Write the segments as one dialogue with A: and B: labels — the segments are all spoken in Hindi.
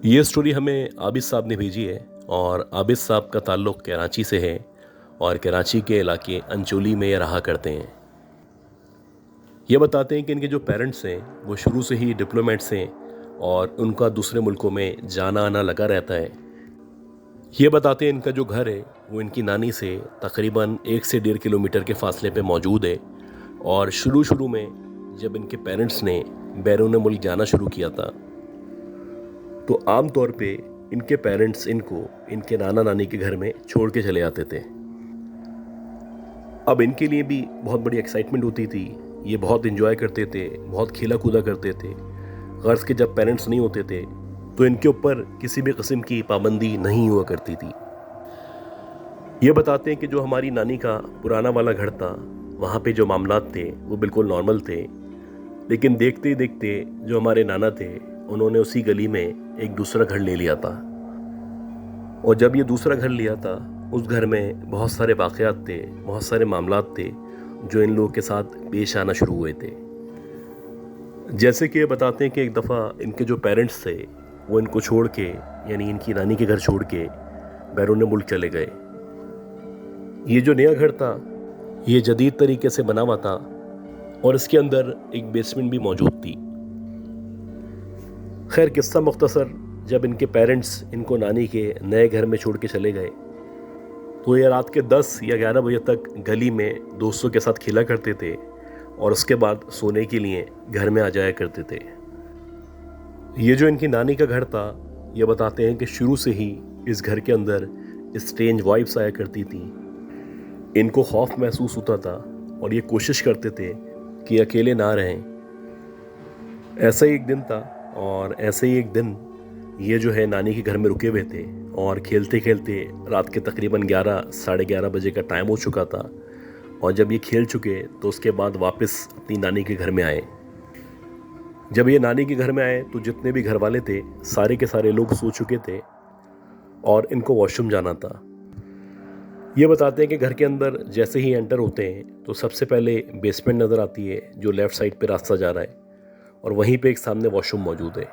A: ये स्टोरी हमें आबिद साहब ने भेजी है और आबिद साहब का ताल्लुक़ कराची से है और कराची के इलाके अंचोली में ये रहा करते हैं। ये बताते हैं कि इनके जो पेरेंट्स हैं वो शुरू से ही डिप्लोमेट्स हैं और उनका दूसरे मुल्कों में जाना आना लगा रहता है। ये बताते हैं इनका जो घर है वो इनकी नानी से तकरीबन 1 से 1.5 किलोमीटर के फासले पे मौजूद है और शुरू में जब इनके पेरेंट्स ने बैरून मुल्क जाना शुरू किया था तो आम तौर पे इनके पेरेंट्स इनको इनके नाना नानी के घर में छोड़ के चले आते थे। अब इनके लिए भी बहुत बड़ी एक्साइटमेंट होती थी, ये बहुत इन्जॉय करते थे, बहुत खेला कूदा करते थे। गर्ज़ के जब पेरेंट्स नहीं होते थे तो इनके ऊपर किसी भी किस्म की पाबंदी नहीं हुआ करती थी। ये बताते हैं कि जो हमारी नानी का पुराना वाला घर था वहाँ पे जो मामलात थे वो बिल्कुल नॉर्मल थे, लेकिन देखते ही देखते जो हमारे नाना थे उन्होंने उसी गली में एक दूसरा घर ले लिया था। और जब ये दूसरा घर लिया था उस घर में बहुत सारे वाक़यात थे, बहुत सारे मामलात थे जो इन लोगों के साथ पेश आना शुरू हुए थे। जैसे कि ये बताते हैं कि एक दफ़ा इनके जो पेरेंट्स थे वो इनको छोड़ के यानी इनकी नानी के घर छोड़ के बैरून मुल्क चले गए। ये जो नया घर था ये जदीद तरीके से बना हुआ था और इसके अंदर एक बेसमेंट भी मौजूद थी। खैर किस्सा मुख्तसर, जब इनके पेरेंट्स इनको नानी के नए घर में छोड़ के चले गए तो ये रात के 10 या 11 बजे तक गली में दोस्तों के साथ खेला करते थे और उसके बाद सोने के लिए घर में आ जाया करते थे। ये जो इनकी नानी का घर था ये बताते हैं कि शुरू से ही इस घर के अंदर स्ट्रेंज वाइब्स आया करती थी। इनको खौफ महसूस होता था और ये कोशिश करते थे कि अकेले ना रहें। ऐसा ही एक दिन था और ऐसे ही एक दिन ये जो है नानी के घर में रुके हुए थे और खेलते खेलते रात के तकरीबन 11 साढ़े 11 बजे का टाइम हो चुका था। और जब ये खेल चुके तो उसके बाद वापस अपनी नानी के घर में आए। जब ये नानी के घर में आए तो जितने भी घर वाले थे सारे के सारे लोग सो चुके थे और इनको वॉशरूम जाना था। ये बताते हैं कि घर के अंदर जैसे ही एंटर होते हैं तो सबसे पहले बेसमेंट नज़र आती है जो लेफ़्ट साइड पे रास्ता जा रहा है और वहीं पे एक सामने वॉशरूम मौजूद है।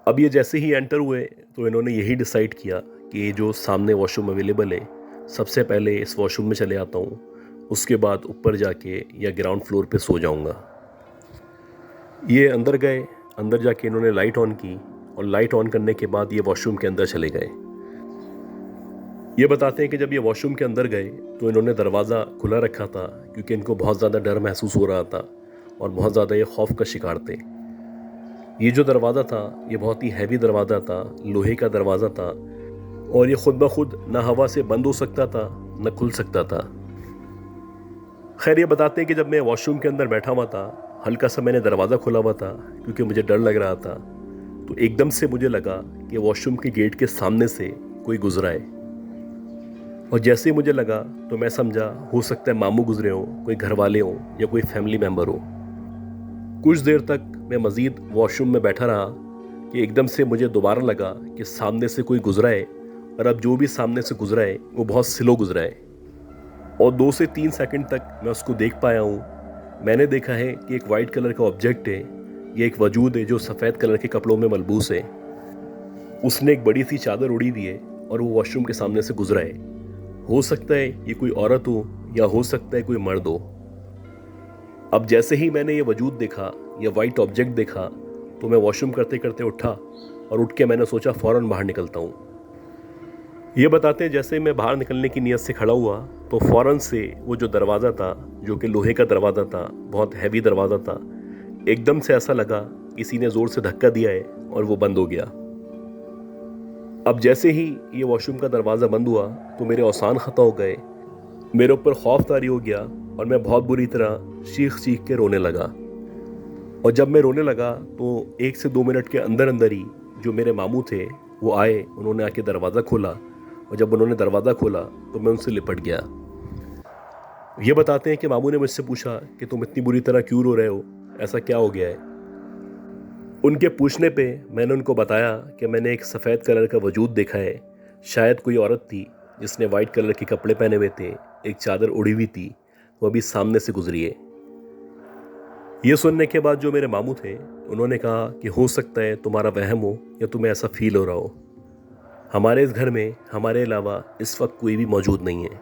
A: अब ये जैसे ही एंटर हुए तो इन्होंने यही डिसाइड किया कि ये जो सामने वॉशरूम अवेलेबल है सबसे पहले इस वॉशरूम में चले आता हूँ, उसके बाद ऊपर जाके या ग्राउंड फ्लोर पे सो जाऊँगा। ये अंदर गए, अंदर जाके इन्होंने लाइट ऑन की और लाइट ऑन करने के बाद ये वॉशरूम के अंदर चले गए। ये बताते हैं कि जब ये वॉशरूम के अंदर गए तो इन्होंने दरवाज़ा खुला रखा था क्योंकि इनको बहुत ज़्यादा डर महसूस हो रहा था और बहुत ज़्यादा ये खौफ का शिकार थे। ये जो दरवाज़ा था ये बहुत ही हैवी दरवाज़ा था, लोहे का दरवाज़ा था और ये खुद ब खुद ना हवा से बंद हो सकता था न खुल सकता था। खैर ये बताते हैं कि जब मैं वॉशरूम के अंदर बैठा हुआ था, हल्का सा मैंने दरवाज़ा खोला हुआ था क्योंकि मुझे डर लग रहा था, तो एकदम से मुझे लगा कि वॉशरूम के गेट के सामने से कोई गुजरा है। और जैसे ही मुझे लगा तो मैं समझा हो सकता है मामू गुजरे हों, कोई घर वाले हों या कोई फैमिली मेम्बर हो। कुछ देर तक मैं मज़ीद वॉशरूम में बैठा रहा कि एकदम से मुझे दोबारा लगा कि सामने से कोई गुजरा है और अब जो भी सामने से गुजरा है वो बहुत स्लो गुजरा है और 2 से 3 सेकंड तक मैं उसको देख पाया हूँ। मैंने देखा है कि एक वाइट कलर का ऑब्जेक्ट है, ये एक वजूद है जो सफ़ेद कलर के कपड़ों में मलबूस है। उसने एक बड़ी सी चादर उड़ी हुई है और वो वॉशरूम के सामने से गुजरा है। हो सकता है ये कोई औरत हो या हो सकता है कोई मर्द हो। अब जैसे ही मैंने ये वजूद देखा, ये वाइट ऑब्जेक्ट देखा, तो मैं वॉशरूम करते करते उठा और उठ के मैंने सोचा फ़ौरन बाहर निकलता हूँ। ये बताते हैं जैसे मैं बाहर निकलने की नीयत से खड़ा हुआ तो फ़ौरन से वो जो दरवाज़ा था जो कि लोहे का दरवाज़ा था, बहुत हैवी दरवाज़ा था, एकदम से ऐसा लगा किसी ने ज़ोर से धक्का दिया है और वो बंद हो गया। अब जैसे ही ये वॉशरूम का दरवाज़ा बंद हुआ तो मेरे औसान ख़ता हो गए, मेरे ऊपर खौफ तारी हो गया और मैं बहुत बुरी तरह चीख के रोने लगा। और जब मैं रोने लगा तो 1 से 2 मिनट के अंदर अंदर ही जो मेरे मामू थे वो आए, उन्होंने आके दरवाज़ा खोला और जब उन्होंने दरवाज़ा खोला तो मैं उनसे लिपट गया। ये बताते हैं कि मामू ने मुझसे पूछा कि तुम इतनी बुरी तरह क्यों रो रहे हो, ऐसा क्या हो गया है। उनके पूछने पे मैंने उनको बताया कि मैंने एक सफ़ेद कलर का वजूद देखा है, शायद कोई औरत थी जिसने वाइट कलर के कपड़े पहने हुए थे, एक चादर उड़ी हुई थी, वो अभी सामने से गुजरी है। ये सुनने के बाद जो मेरे मामू थे उन्होंने कहा कि हो सकता है तुम्हारा वहम हो या तुम्हें ऐसा फील हो रहा हो, हमारे इस घर में हमारे अलावा इस वक्त कोई भी मौजूद नहीं है।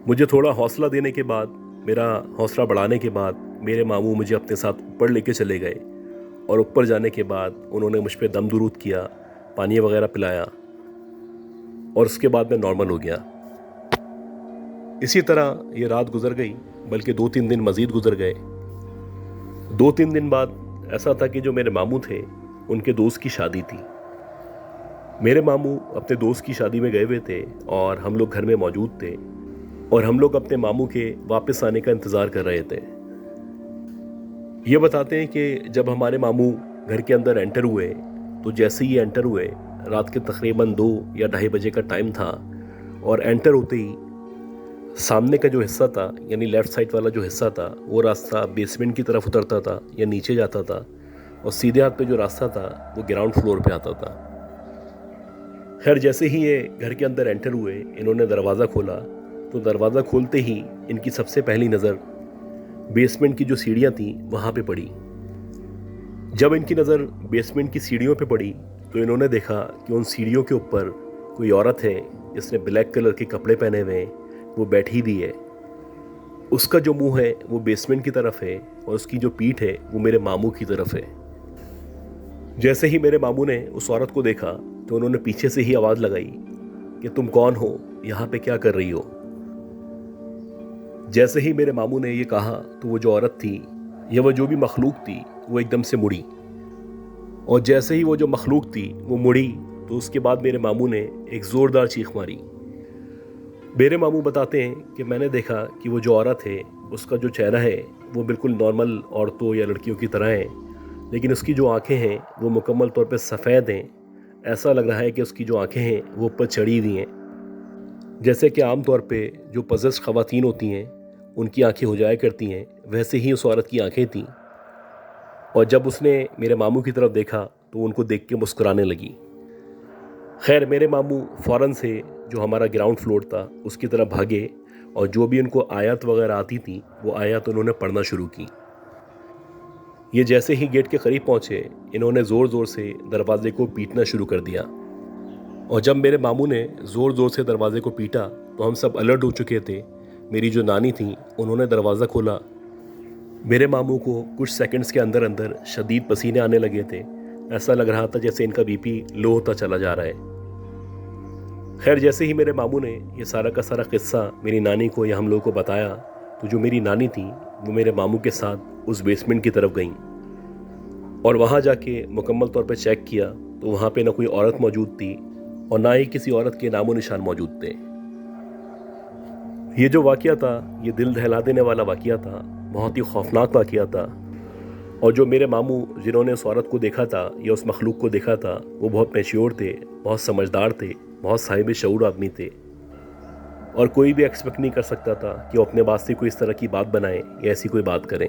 A: मुझे थोड़ा हौसला देने के बाद, मेरा हौसला बढ़ाने के बाद मेरे मामू मुझे अपने साथ ऊपर लेके चले गए और ऊपर जाने के बाद उन्होंने मुझ पर दम दुरूद किया, पानी वगैरह पिलाया और उसके बाद मैं नॉर्मल हो गया। इसी तरह ये रात गुजर गई, बल्कि 2-3 दिन मज़ीद गुजर गए। 2-3 दिन बाद ऐसा था कि जो मेरे मामू थे उनके दोस्त की शादी थी। मेरे मामू अपने दोस्त की शादी में गए हुए थे और हम लोग घर में मौजूद थे और हम लोग अपने मामू के वापस आने का इंतज़ार कर रहे थे। ये बताते हैं कि जब हमारे मामू घर के अंदर एंटर हुए तो जैसे ही एंटर हुए, रात के तकरीबन 2 या 2:30 बजे का टाइम था और एंटर होते ही सामने का जो हिस्सा था, यानी लेफ़्ट साइड वाला जो हिस्सा था, वो रास्ता बेसमेंट की तरफ उतरता था या नीचे जाता था और सीधे हाथ पे जो रास्ता था वो ग्राउंड फ्लोर पे आता था। खैर, जैसे ही ये घर के अंदर एंटर हुए, इन्होंने दरवाज़ा खोला तो दरवाज़ा खोलते ही इनकी सबसे पहली नज़र बेसमेंट की जो सीढ़ियाँ थीं वहाँ पे पड़ी। जब इनकी नज़र बेसमेंट की सीढ़ियों पे पड़ी तो इन्होंने देखा कि उन सीढ़ियों के ऊपर कोई औरत है जिसने ब्लैक कलर के कपड़े पहने हुए हैं, वो बैठी हुई है। उसका जो मुंह है वो बेसमेंट की तरफ है और उसकी जो पीठ है वो मेरे मामू की तरफ है। जैसे ही मेरे मामू ने उस औरत को देखा तो उन्होंने पीछे से ही आवाज़ लगाई कि तुम कौन हो, यहाँ पे क्या कर रही हो। जैसे ही मेरे मामू ने ये कहा तो वो जो औरत थी या वो जो भी मखलूक थी वो एकदम से मुड़ी, और जैसे ही वो जो मखलूक थी वो मुड़ी तो उसके बाद मेरे मामू ने एक ज़ोरदार चीख मारी। मेरे मामू बताते हैं कि मैंने देखा कि वो जो औरत है उसका जो चेहरा है वो बिल्कुल नॉर्मल औरतों या लड़कियों की तरह है, लेकिन उसकी जो आंखें हैं वो मुकम्मल तौर पे सफ़ेद हैं। ऐसा लग रहा है कि उसकी जो आंखें हैं वो ऊपर चढ़ी हुई हैं, जैसे कि आम तौर पे जो पज़ेस्ड ख़वातीन होती हैं उनकी आंखें हो जाया करती हैं, वैसे ही उस औरत की आंखें थीं। और जब उसने मेरे मामू की तरफ देखा तो उनको देख के मुस्कुराने लगी। खैर, मेरे मामू फ़ौरन से जो हमारा ग्राउंड फ्लोर था उसकी तरफ भागे और जो भी उनको आयत वगैरह आती थी वो आयत उन्होंने पढ़ना शुरू की। ये जैसे ही गेट के करीब पहुँचे, इन्होंने ज़ोर ज़ोर से दरवाज़े को पीटना शुरू कर दिया, और जब मेरे मामू ने ज़ोर ज़ोर से दरवाज़े को पीटा तो हम सब अलर्ट हो चुके थे। मेरी जो नानी थी उन्होंने दरवाज़ा खोला। मेरे मामू को कुछ सेकंड्स के अंदर अंदर शदीद पसीने आने लगे थे। ऐसा लग रहा था जैसे इनका बीपी लो होता चला जा रहा है। खैर, जैसे ही मेरे मामू ने ये सारा का सारा किस्सा मेरी नानी को या हम लोगों को बताया तो जो मेरी नानी थी वो मेरे मामू के साथ उस बेसमेंट की तरफ गईं और वहाँ जाके मुकम्मल तौर पे चेक किया तो वहाँ पे ना कोई औरत मौजूद थी और ना ही किसी औरत के नामो निशान मौजूद थे। ये जो वाक़या था, ये दिल दहला देने वाला वाक़या था, बहुत ही खौफनाक वाक़या था। और जो मेरे मामू जिन्होंने उस औरत को देखा था या उस मखलूक को देखा था वो बहुत मैच्योर थे, बहुत समझदार थे, बहुत साहिब शऊर आदमी थे, और कोई भी एक्सपेक्ट नहीं कर सकता था कि वो अपने बात से कोई इस तरह की बात बनाएं या ऐसी कोई बात करें।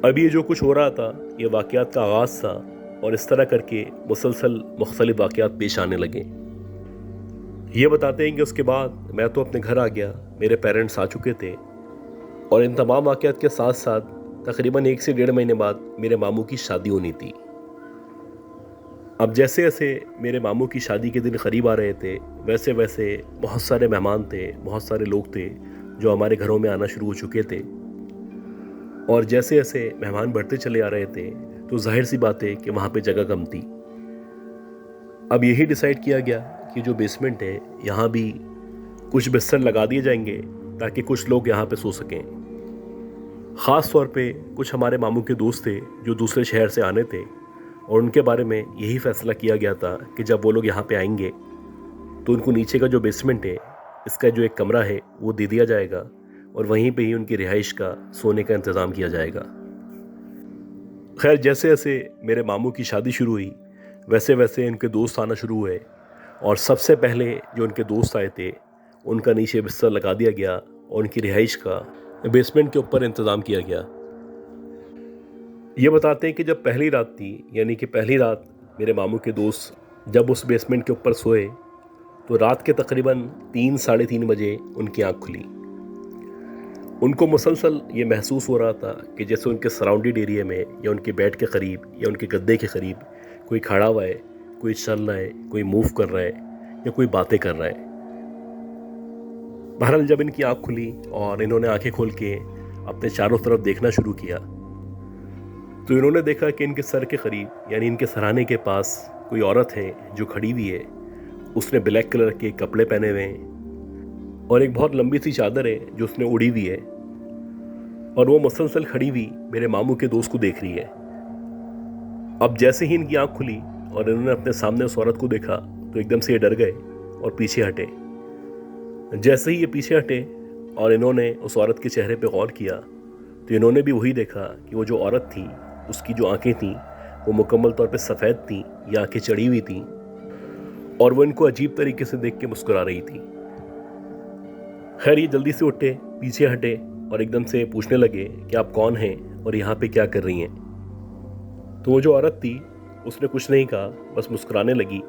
A: अभी ये जो कुछ हो रहा था ये वाक़यात का आगाज़ था और इस तरह करके मुसलसल मुख्तलिफ वाक़यात पेश आने लगे। ये बताते हैं कि उसके बाद मैं तो अपने घर आ गया, मेरे पेरेंट्स आ चुके थे और इन तमाम वाक़यात के साथ साथ तकरीबन 1 से 1.5 महीने बाद मेरे मामू की शादी होनी थी। अब जैसे जैसे मेरे मामू की शादी के दिन करीब आ रहे थे वैसे वैसे बहुत सारे मेहमान थे, बहुत सारे लोग थे जो हमारे घरों में आना शुरू हो चुके थे, और जैसे जैसे मेहमान बढ़ते चले आ रहे थे तो जाहिर सी बात है कि वहाँ पे जगह कम थी। अब यही डिसाइड किया गया कि जो बेसमेंट है यहाँ भी कुछ बिस्तर लगा दिए जाएंगे ताकि कुछ लोग यहाँ पे सो सकें। ख़ास तौर पे कुछ हमारे मामू के दोस्त थे जो दूसरे शहर से आने थे, और उनके बारे में यही फ़ैसला किया गया था कि जब वो लोग यहाँ पे आएंगे तो उनको नीचे का जो बेसमेंट है इसका जो एक कमरा है वो दे दिया जाएगा और वहीं पे ही उनकी रिहाइश का, सोने का इंतज़ाम किया जाएगा। खैर, जैसे जैसे मेरे मामू की शादी शुरू हुई वैसे वैसे उनके दोस्त आना शुरू हुए, और सबसे पहले जो उनके दोस्त आए थे उनका नीचे बिस्तर लगा दिया गया और उनकी रिहाइश का बेसमेंट के ऊपर इंतज़ाम किया गया। ये बताते हैं कि जब पहली रात थी, यानी कि पहली रात मेरे मामू के दोस्त जब उस बेसमेंट के ऊपर सोए तो रात के तकरीबन 3 साढ़े 3 बजे उनकी आँख खुली उनको मुसलसल ये महसूस हो रहा था कि जैसे उनके सराउंडेड एरिया में या उनके बेड के करीब या उनके गद्दे के करीब कोई खड़ा हुआ है, कोई चल रहा है, कोई मूव कर रहा है या कोई बातें कर रहा है। बहरहाल जब इनकी आँख खुली और इन्होंने आंखें खोल के अपने चारों तरफ देखना शुरू किया तो इन्होंने देखा कि इनके सर के करीब यानी इनके सराहने के पास कोई औरत है जो खड़ी हुई है। उसने ब्लैक कलर के कपड़े पहने हुए हैं और एक बहुत लंबी सी चादर है जो उसने उड़ी हुई है, और वो मुसलसल खड़ी हुई मेरे मामू के दोस्त को देख रही है। अब जैसे ही इनकी आंख खुली और इन्होंने अपने सामने उस औरत को देखा तो एकदम से ये डर गए और पीछे हटे। जैसे ही ये पीछे हटे और इन्होंने उस औरत के चेहरे पे गौर किया तो इन्होंने भी वही देखा कि वो जो औरत थी उसकी जो आंखें थीं वो मुकम्मल तौर पे सफ़ेद थीं, या आंखें चढ़ी हुई थीं, और वो इनको अजीब तरीके से देख के मुस्कुरा रही थी। खैर ये जल्दी से उठे, पीछे हटे और एकदम से पूछने लगे कि आप कौन हैं और यहाँ पे क्या कर रही हैं। तो वो जो औरत थी उसने कुछ नहीं कहा, बस मुस्कुराने लगी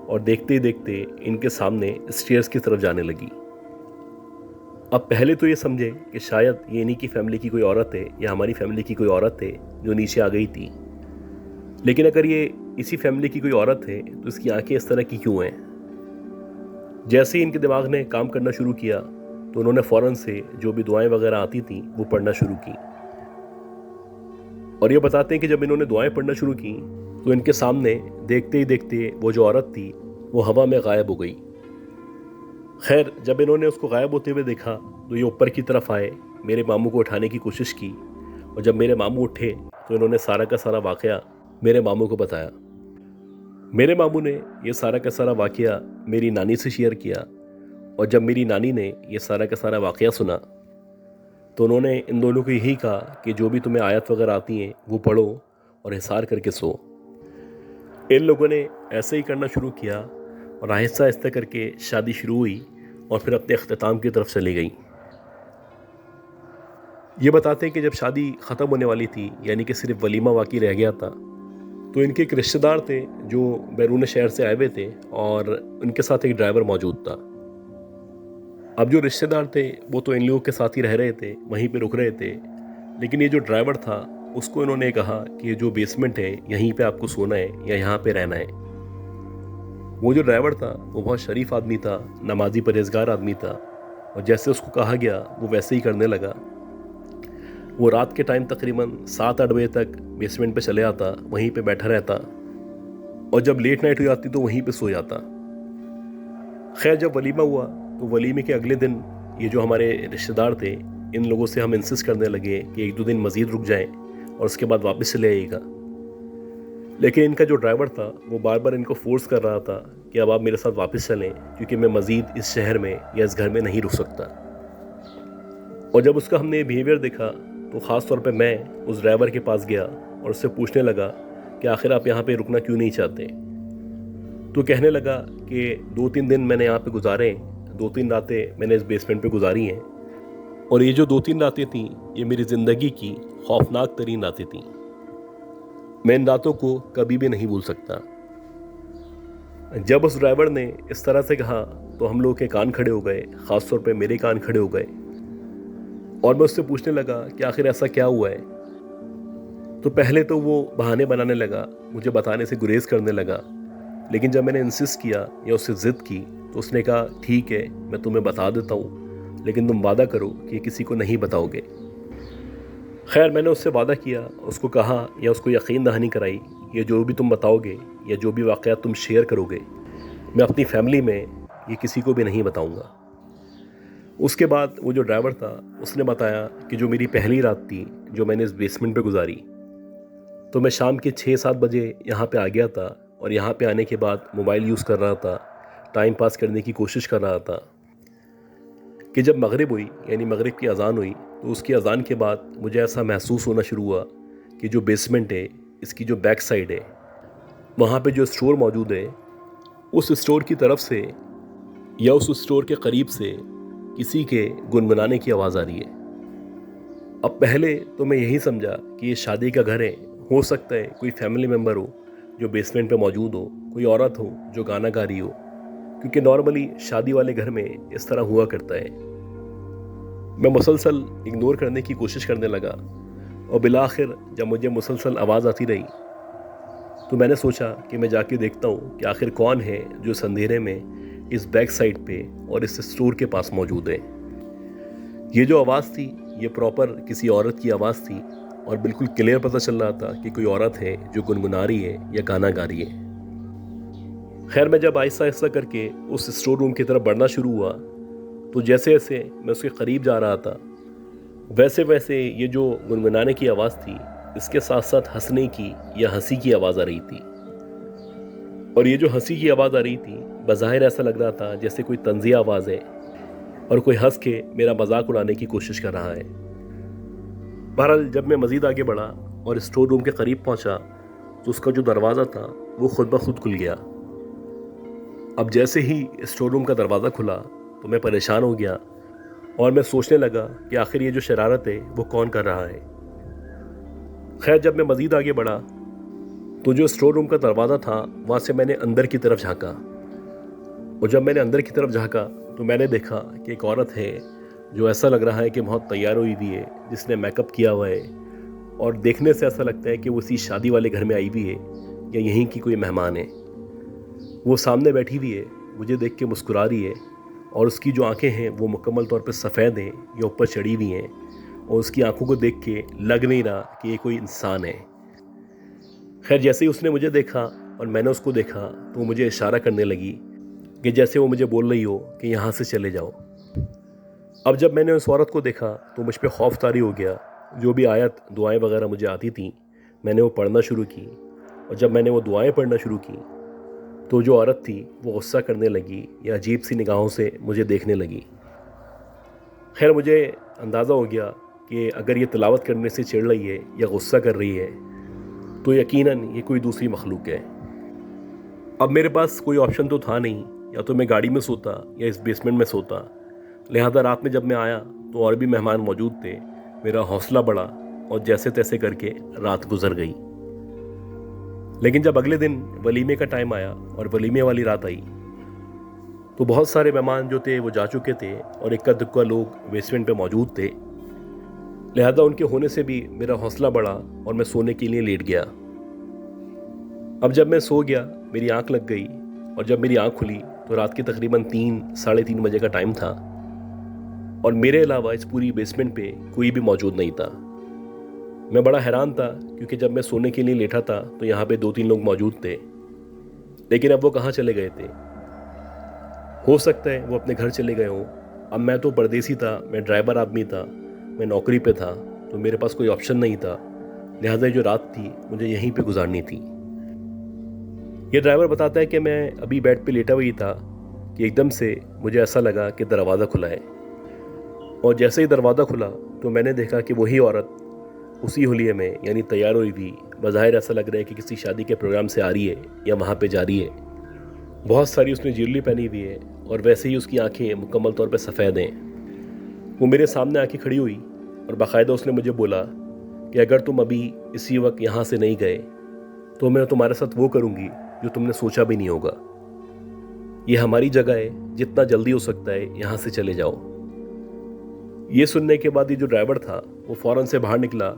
A: और देखते ही देखते इनके सामने स्टेयर्स की तरफ जाने लगी। अब पहले तो ये समझे कि शायद ये इन्हीं की फैमिली की कोई औरत है या हमारी फैमिली की कोई औरत है जो नीचे आ गई थी, लेकिन अगर ये इसी फैमिली की कोई औरत है तो इसकी आंखें इस तरह की क्यों हैं। जैसे ही इनके दिमाग ने काम करना शुरू किया तो उन्होंने फ़ौरन से जो भी दुआएं वगैरह आती थी वो पढ़ना शुरू की। और ये बताते हैं कि जब इन्होंने दुआएं पढ़ना शुरू की तो इनके सामने देखते ही देखते वो जो औरत थी वो हवा में गायब हो गई। खैर जब इन्होंने उसको गायब होते हुए देखा तो ये ऊपर की तरफ आए, मेरे मामू को उठाने की कोशिश की, और जब मेरे मामू उठे तो इन्होंने सारा का सारा वाक़या मेरे मामू को बताया। मेरे मामू ने ये सारा का सारा वाक़या मेरी नानी से शेयर किया, और जब मेरी नानी ने ये सारा का सारा वाक़या सुना तो उन्होंने इन दोनों को यही कहा कि जो भी तुम्हें आयत वगैरह आती हैं वो पढ़ो और हिसार करके सो। इन लोगों ने ऐसे ही करना शुरू किया और आहिस्ता आहिस्ता करके शादी शुरू हुई और फिर अपने अख्ताम की तरफ चली गई। ये बताते हैं कि जब शादी ख़त्म होने वाली थी, यानी कि सिर्फ वलीमा बाकी रह गया था, तो इनके एक रिश्तेदार थे जो बैरून शहर से आए हुए थे और उनके साथ एक ड्राइवर मौजूद था। अब जो रिश्तेदार थे वो तो इन लोगों के साथ ही रह रहे थे, वहीं पे रुक रहे थे, लेकिन ये जो ड्राइवर था उसको इन्होंने कहा कि ये जो बेसमेंट है यहीं पे आपको सोना है या यहाँ पे रहना है। वो जो ड्राइवर था वो बहुत शरीफ आदमी था, नमाजी परहेजगार आदमी था, और जैसे उसको कहा गया वो वैसे ही करने लगा। वो रात के टाइम तकरीबन 7-8 बजे तक बेसमेंट पे चले आता, वहीं पे बैठा रहता, और जब लेट नाइट हो जाती तो वहीं पे सो जाता। खैर जब वलीमा हुआ तो वलीमे के अगले दिन ये जो हमारे रिश्तेदार थे इन लोगों से हम इंसिस्ट करने लगे कि 1-2 दिन मज़ीद रुक जाएं और उसके बाद वापस चले आइएगा। लेकिन इनका जो ड्राइवर था वो बार बार इनको फोर्स कर रहा था कि अब आप मेरे साथ वापस चलें, क्योंकि मैं मज़ीद इस शहर में या इस घर में नहीं रुक सकता। और जब उसका हमने बिहेवियर देखा तो ख़ास तौर पे मैं उस ड्राइवर के पास गया और उससे पूछने लगा कि आखिर आप यहाँ पे रुकना क्यों नहीं चाहते। तो कहने लगा कि 2-3 दिन मैंने यहाँ पे गुजारे, 2-3 रातें मैंने इस बेसमेंट पे गुजारी हैं, और ये जो 2-3 रातें थीं ये मेरी ज़िंदगी की खौफनाक तरीन रातें थीं। मैं इन रातों को कभी भी नहीं भूल सकता। जब उस ड्राइवर ने इस तरह से कहा तो हम लोग के कान खड़े हो गए, ख़ास तौर पे मेरे कान खड़े हो गए, और मैं उससे पूछने लगा कि आखिर ऐसा क्या हुआ है। तो पहले तो वो बहाने बनाने लगा, मुझे बताने से गुरेज करने लगा, लेकिन जब मैंने इंसिस्ट किया या उससे ज़िद की तो उसने कहा ठीक है मैं तुम्हें बता देता हूँ, लेकिन तुम वादा करो कि किसी को नहीं बताओगे। खैर मैंने उससे वादा किया, उसको कहा या उसको यकीन दहानी कराई, ये जो भी तुम बताओगे या जो भी वाक़यात तुम शेयर करोगे मैं अपनी फैमिली में ये किसी को भी नहीं बताऊँगा। उसके बाद वो जो ड्राइवर था उसने बताया कि जो मेरी पहली रात थी जो मैंने इस बेसमेंट पे गुजारी, तो मैं शाम के 6-7 बजे यहाँ पे आ गया था, और यहाँ पे आने के बाद मोबाइल यूज़ कर रहा था, टाइम पास करने की कोशिश कर रहा था, कि जब मगरिब हुई यानी मगरिब की अज़ान हुई तो उसकी अज़ान के बाद मुझे ऐसा महसूस होना शुरू हुआ कि जो बेसमेंट है इसकी जो बैक साइड है वहाँ पे जो स्टोर मौजूद है उस स्टोर की तरफ से या उस स्टोर के करीब से किसी के गुनगुनाने की आवाज़ आ रही है। अब पहले तो मैं यही समझा कि ये शादी का घर है, हो सकता है कोई फैमिली मेम्बर हो जो बेसमेंट पे मौजूद हो, कोई औरत हो जो गाना गा रही हो, क्योंकि नॉर्मली शादी वाले घर में इस तरह हुआ करता है। मैं मुसलसल इग्नोर करने की कोशिश करने लगा और बिलाखिर जब मुझे मुसलसल आवाज़ आती रही तो मैंने सोचा कि मैं जाके देखता हूँ कि आखिर कौन है जो इस अंधेरे में इस बैक साइड पे और इस स्टोर के पास मौजूद है। ये जो आवाज़ थी ये प्रॉपर किसी औरत की आवाज़ थी और बिल्कुल क्लियर पता चल रहा था कि कोई औरत है जो गुनगुना रही है या गाना गा रही है। खैर मैं जब आहिस्ता आहिस्ता करके उस स्टोर रूम की तरफ बढ़ना शुरू हुआ तो जैसे जैसे मैं उसके करीब जा रहा था वैसे वैसे ये जो गुनगुनाने की आवाज़ थी इसके साथ साथ हंसने की या हंसी की आवाज़ आ रही थी। और ये जो हंसी की आवाज़ आ रही थी बज़ाहिर ऐसा लग रहा था जैसे कोई तंज़िया आवाज़ है और कोई हंस के मेरा मजाक उड़ाने की कोशिश कर रहा है। बहरहाल जब मैं मज़ीद आगे बढ़ा और स्टोर रूम के करीब पहुंचा तो उसका जो दरवाज़ा था वो खुद ब खुद खुल गया। अब जैसे ही स्टोर रूम का दरवाज़ा खुला तो मैं परेशान हो गया और मैं सोचने लगा कि आखिर ये जो शरारत है वो कौन कर रहा है। खैर जब मैं मज़ीद आगे बढ़ा तो जो स्टोर रूम का दरवाज़ा था वहाँ से मैंने अंदर की तरफ झांका और जब मैंने अंदर की तरफ झांका तो मैंने देखा कि एक औरत है जो ऐसा लग रहा है कि बहुत तैयार हुई हुई है, जिसने मेकअप किया हुआ है और देखने से ऐसा लगता है कि वो इसी शादी वाले घर में आई हुई है या यहीं की कोई मेहमान है। वो सामने बैठी हुई है, मुझे देख के मुस्कुरा रही है और उसकी जो आंखें हैं वो मुकम्मल तौर पर सफ़ेद हैं या ऊपर चढ़ी हुई हैं और उसकी आंखों को देख के लग नहीं रहा कि ये कोई इंसान है। खैर जैसे ही उसने मुझे देखा और मैंने उसको देखा तो वो मुझे इशारा करने लगी कि जैसे वो मुझे बोल रही हो कि यहाँ से चले जाओ। अब जब मैंने उस औरत को देखा तो मुझ पर खौफ तारी हो गया। जो भी आयत दुआएं वगैरह मुझे आती थी मैंने वो पढ़ना शुरू की और जब मैंने वो दुआएं पढ़ना शुरू की तो जो औरत थी वो गुस्सा करने लगी या अजीब सी निगाहों से मुझे देखने लगी। खैर मुझे अंदाज़ा हो गया कि अगर ये तिलावत करने से चिढ़ रही है या गुस्सा कर रही है तो यकीनन ये कोई दूसरी मखलूक है। अब मेरे पास कोई ऑप्शन तो था नहीं, या तो मैं गाड़ी में सोता या इस बेसमेंट में सोता। लिहाजा रात में जब मैं आया तो और भी मेहमान मौजूद थे। मेरा हौसला बढ़ा और जैसे तैसे करके रात गुजर गई। लेकिन जब अगले दिन वलीमे का टाइम आया और वलीमे वाली रात आई तो बहुत सारे मेहमान जो थे वो जा चुके थे और इक्का दुक्का लोग बेसमेंट पे मौजूद थे। लिहाजा उनके होने से भी मेरा हौसला बढ़ा और मैं सोने के लिए लेट गया। अब जब मैं सो गया मेरी आंख लग गई और जब मेरी आंख खुली तो रात के तकरीबन 3-3:30 बजे का टाइम था और मेरे अलावा इस पूरी बेसमेंट पे कोई भी मौजूद नहीं था। मैं बड़ा हैरान था क्योंकि जब मैं सोने के लिए लेटा था तो यहाँ पे 2-3 लोग मौजूद थे, लेकिन अब वो कहाँ चले गए थे। हो सकता है वो अपने घर चले गए हों। अब मैं तो परदेसी था, मैं ड्राइवर आदमी था, मैं नौकरी पे था, तो मेरे पास कोई ऑप्शन नहीं था। लिहाजा जो रात थी मुझे यहीं पे गुजारनी थी। ये ड्राइवर बताता है कि मैं अभी बेड पे लेटा हुई था कि एकदम से मुझे ऐसा लगा कि दरवाज़ा खुला है और जैसे ही दरवाज़ा खुला तो मैंने देखा कि वही औरत उसी हुलिये में यानी तैयार हुई भी, बज़ाहिर ऐसा लग रहा है कि किसी शादी के प्रोग्राम से आ रही है या वहाँ पे जा रही है। बहुत सारी उसने ज्वेलरी पहनी हुई है और वैसे ही उसकी आंखें मुकम्मल तौर पे सफ़ेद हैं। वो मेरे सामने आके खड़ी हुई और बाकायदा उसने मुझे बोला कि अगर तुम अभी इसी वक्त यहाँ से नहीं गए तो मैं तुम्हारे साथ वो करूँगी जो तुमने सोचा भी नहीं होगा। ये हमारी जगह है, जितना जल्दी हो सकता है यहाँ से चले जाओ। ये सुनने के बाद ये जो ड्राइवर था वो फ़ौरन से बाहर निकला,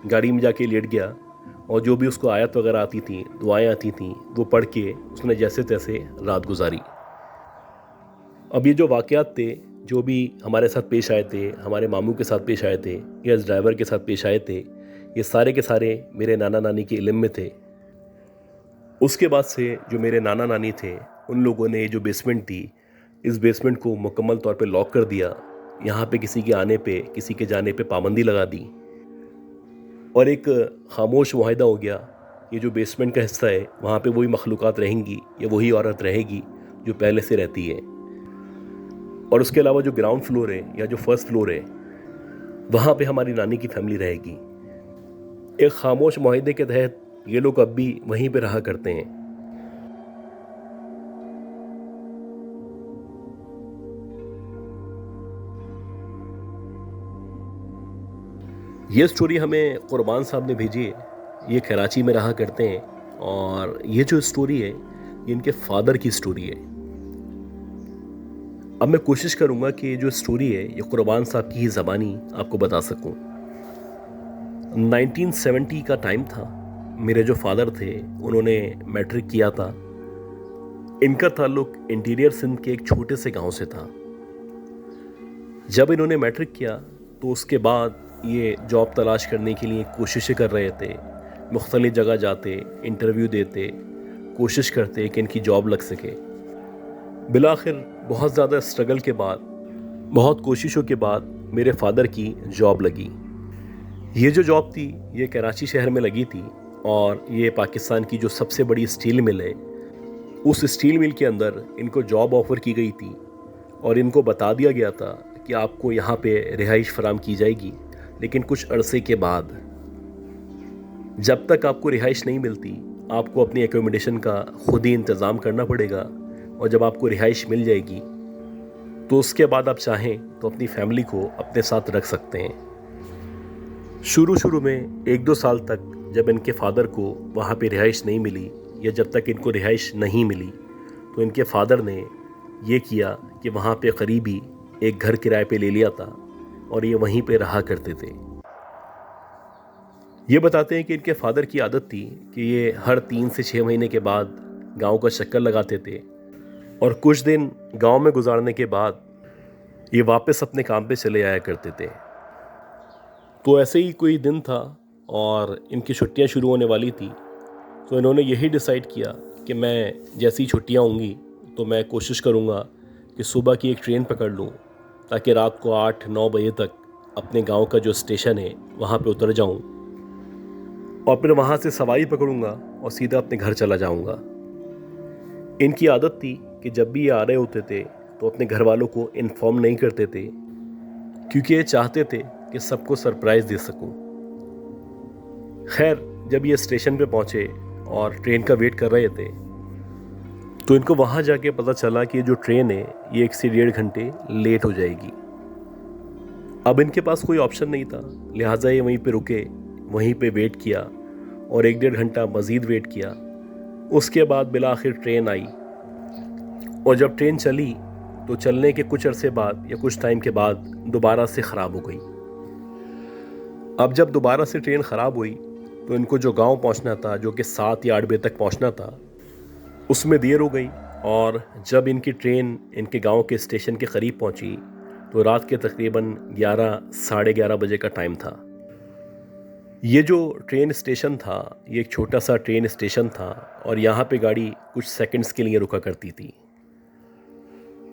A: गाड़ी में जाके लेट गया और जो भी उसको आयत वगैरह आती थी, दुआएं आती थीं, वो पढ़ के उसने जैसे तैसे रात गुजारी। अब ये जो वाक़यात थे, जो भी हमारे साथ पेश आए थे, हमारे मामू के साथ पेश आए थे या इस ड्राइवर के साथ पेश आए थे, ये सारे के सारे मेरे नाना नानी के इल्म में थे। उसके बाद से जो मेरे नाना नानी थे उन लोगों ने जो बेसमेंट थी, इस बेसमेंट को मुकम्मल तौर पे लॉक कर दिया। यहाँ पे किसी के आने पे, किसी के जाने पे पाबंदी लगा दी और एक खामोश मुआहदा हो गया। ये जो बेसमेंट का हिस्सा है वहाँ पे वही मखलूक़ात रहेंगी या वही औरत रहेगी जो पहले से रहती है और उसके अलावा जो ग्राउंड फ्लोर है या जो फर्स्ट फ्लोर है वहाँ पे हमारी नानी की फैमिली रहेगी। एक खामोश मुआहदे के तहत ये लोग अब भी वहीं पे रहा करते हैं। ये स्टोरी हमें कुर्बान साहब ने भेजी है। ये कराची में रहा करते हैं और ये जो स्टोरी है ये इनके फादर की स्टोरी है। अब मैं कोशिश करूँगा कि ये जो स्टोरी है ये कुरबान साहब की ही ज़बानी आपको बता सकूँ। 1970 का टाइम था। मेरे जो फादर थे उन्होंने मैट्रिक किया था। इनका ताल्लुक इंटीरियर सिंध के एक छोटे से गांव से था। जब इन्होंने मैट्रिक किया तो उसके बाद ये जॉब तलाश करने के लिए कोशिशें कर रहे थे। मुख्तलिफ जगह जाते, इंटरव्यू देते, कोशिश करते कि इनकी जॉब लग सके। बिलाखिर बहुत ज़्यादा स्ट्रगल के बाद, बहुत कोशिशों के बाद मेरे फादर की जॉब लगी। ये जो जॉब थी ये कराची शहर में लगी थी और ये पाकिस्तान की जो सबसे बड़ी स्टील मिल है, उस स्टील मिल के अंदर इनको जॉब ऑफ़र की गई थी और इनको बता दिया गया था कि आपको यहाँ पे रिहाइश फराम की जाएगी, लेकिन कुछ अरसे के बाद। जब तक आपको रिहाइश नहीं मिलती आपको अपनी एकोमोडेशन का खुद ही इंतज़ाम करना पड़ेगा, और जब आपको रिहाइश मिल जाएगी तो उसके बाद आप चाहें तो अपनी फैमिली को अपने साथ रख सकते हैं। शुरू में 1-2 साल तक जब इनके फादर को वहाँ पे रिहाइश नहीं मिली, या जब तक इनको रिहाइश नहीं मिली, तो इनके फादर ने ये किया कि वहाँ पे करीबी एक घर किराए पे ले लिया था और ये वहीं पे रहा करते थे। ये बताते हैं कि इनके फादर की आदत थी कि ये हर 3 से 6 महीने के बाद गांव का चक्कर लगाते थे और कुछ दिन गांव में गुजारने के बाद ये वापस अपने काम पे चले आया करते थे। तो ऐसे ही कोई दिन था और इनकी छुट्टियां शुरू होने वाली थी, तो इन्होंने यही डिसाइड किया कि मैं जैसी छुट्टियां होंगी तो मैं कोशिश करूंगा कि सुबह की एक ट्रेन पकड़ लूं, ताकि रात को 8-9 बजे तक अपने गांव का जो स्टेशन है वहां पे उतर जाऊं और फिर वहां से सवारी पकड़ूंगा और सीधा अपने घर चला जाऊंगा। इनकी आदत थी कि जब भी ये आ रहे होते थे तो अपने घर वालों को इन्फॉर्म नहीं करते थे, क्योंकि ये चाहते थे कि सबको सरप्राइज़ दे सकूं। खैर, जब ये स्टेशन पे पहुंचे और ट्रेन का वेट कर रहे थे तो इनको वहां जाके पता चला कि ये जो ट्रेन है ये 1 से 1.5 घंटे लेट हो जाएगी। अब इनके पास कोई ऑप्शन नहीं था, लिहाजा ये वहीं पे रुके, वहीं पे वेट किया और 1-1.5 घंटा मज़ीद वेट किया। उसके बाद बिलाखिर ट्रेन आई और जब ट्रेन चली तो चलने के कुछ अरसे बाद या कुछ टाइम के बाद दोबारा से ख़राब हो गई। अब जब दोबारा से ट्रेन ख़राब हुई तो इनको जो गांव पहुंचना था, जो कि 7 या 8 बजे तक पहुंचना था, उसमें देर हो गई। और जब इनकी ट्रेन इनके गांव के स्टेशन के करीब पहुंची तो रात के तकरीबन 11, साढ़े 11 बजे का टाइम था। ये जो ट्रेन स्टेशन था ये एक छोटा सा ट्रेन स्टेशन था और यहाँ पे गाड़ी कुछ सेकंड्स के लिए रुका करती थी।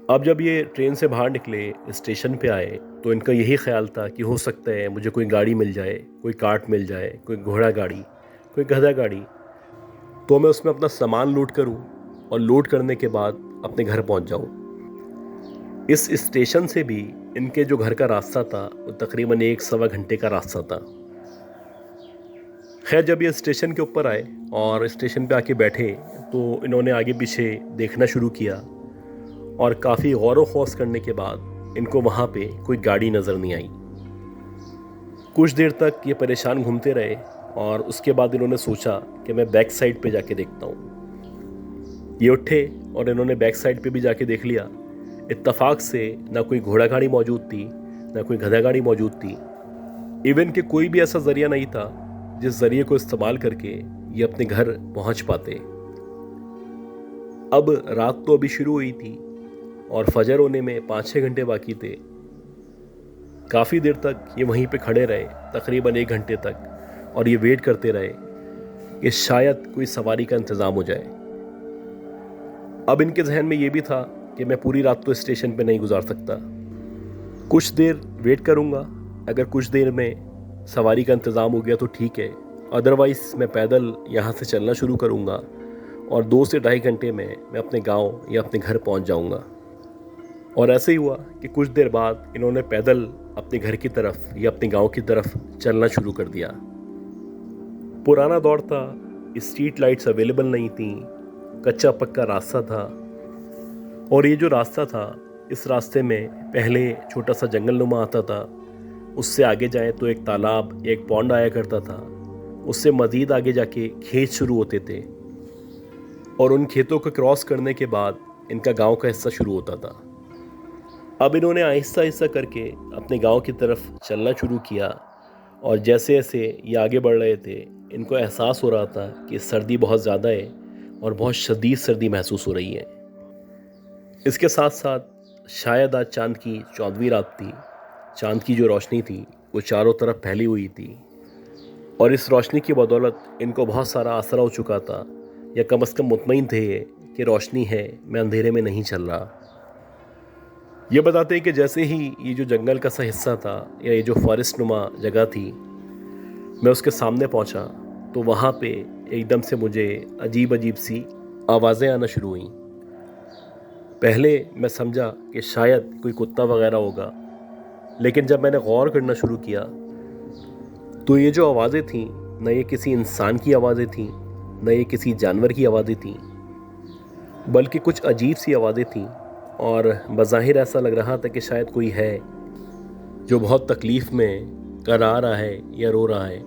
A: अब जब ये ट्रेन से बाहर निकले, स्टेशन पे आए, तो इनका यही ख्याल था कि हो सकता है मुझे कोई गाड़ी मिल जाए, कोई कार्ट मिल जाए, कोई घोड़ा गाड़ी, कोई गधा गाड़ी, तो मैं उसमें अपना सामान लोड करूं और लोड करने के बाद अपने घर पहुंच जाऊं। इस स्टेशन से भी इनके जो घर का रास्ता था वो तकरीबन 1-1.25 घंटे का रास्ता था। खैर, जब ये स्टेशन के ऊपर आए और स्टेशन पे आके बैठे तो इन्होंने आगे पीछे देखना शुरू किया और काफ़ी गौर व खौस करने के बाद इनको वहाँ पे कोई गाड़ी नज़र नहीं आई। कुछ देर तक ये परेशान घूमते रहे और उसके बाद इन्होंने सोचा कि मैं बैक साइड पे जाके देखता हूँ। ये उठे और इन्होंने बैक साइड पे भी जाके देख लिया। इत्तफाक से ना कोई घोड़ा गाड़ी मौजूद थी, ना कोई गधा गाड़ी मौजूद थी। इवन कि कोई भी ऐसा ज़रिया नहीं था जिस ज़रिए को इस्तेमाल करके ये अपने घर पहुँच पाते। अब रात तो अभी शुरू हुई थी और फजर होने में 5-6 घंटे बाकी थे। काफ़ी देर तक ये वहीं पे खड़े रहे, तकरीबन 1 घंटे तक, और ये वेट करते रहे कि शायद कोई सवारी का इंतज़ाम हो जाए। अब इनके जहन में ये भी था कि मैं पूरी रात तो स्टेशन पे नहीं गुजार सकता, कुछ देर वेट करूँगा, अगर कुछ देर में सवारी का इंतज़ाम हो गया तो ठीक है, अदरवाइज़ मैं पैदल यहाँ से चलना शुरू करूँगा और 2 से 2.5 घंटे में मैं अपने गांव या अपने घर पहुँच जाऊँगा। और ऐसे ही हुआ कि कुछ देर बाद इन्होंने पैदल अपने घर की तरफ या अपने गांव की तरफ चलना शुरू कर दिया। पुराना दौर था, स्ट्रीट लाइट्स अवेलेबल नहीं थी, कच्चा पक्का रास्ता था और ये जो रास्ता था इस रास्ते में पहले छोटा सा जंगल नुमा आता था, उससे आगे जाएं तो एक तालाब, एक पॉन्ड आया करता था, उससे मज़ीद आगे जाके खेत शुरू होते थे और उन खेतों को क्रॉस करने के बाद इनका गांव का हिस्सा शुरू होता था। अब इन्होंने आहिस्ता आहिस्ता करके अपने गांव की तरफ चलना शुरू किया और जैसे जैसे ये आगे बढ़ रहे थे इनको एहसास हो रहा था कि सर्दी बहुत ज़्यादा है और बहुत शदीद सर्दी महसूस हो रही है। इसके साथ साथ शायद आज चाँद की 14वीं रात थी। चाँद की जो रोशनी थी वो चारों तरफ फैली हुई थी और इस रोशनी की बदौलत इनको बहुत सारा असर हो चुका था, या कम से कम मुतमईन थे ये कि रोशनी है, मैं अंधेरे में नहीं चल रहा। ये बताते हैं कि जैसे ही ये जो जंगल का सा हिस्सा था या ये जो फॉरेस्ट नुमा जगह थी, मैं उसके सामने पहुंचा तो वहाँ पे एकदम से मुझे अजीब अजीब सी आवाज़ें आना शुरू हुई। पहले मैं समझा कि शायद कोई कुत्ता वगैरह होगा, लेकिन जब मैंने गौर करना शुरू किया तो ये जो आवाज़ें थीं न ये किसी इंसान की आवाज़ें थीं न ये किसी जानवर की आवाज़ें थीं, बल्कि कुछ अजीब सी आवाज़ें थीं और बज़ाहिर ऐसा लग रहा था कि शायद कोई है जो बहुत तकलीफ़ में करा रहा है या रो रहा है।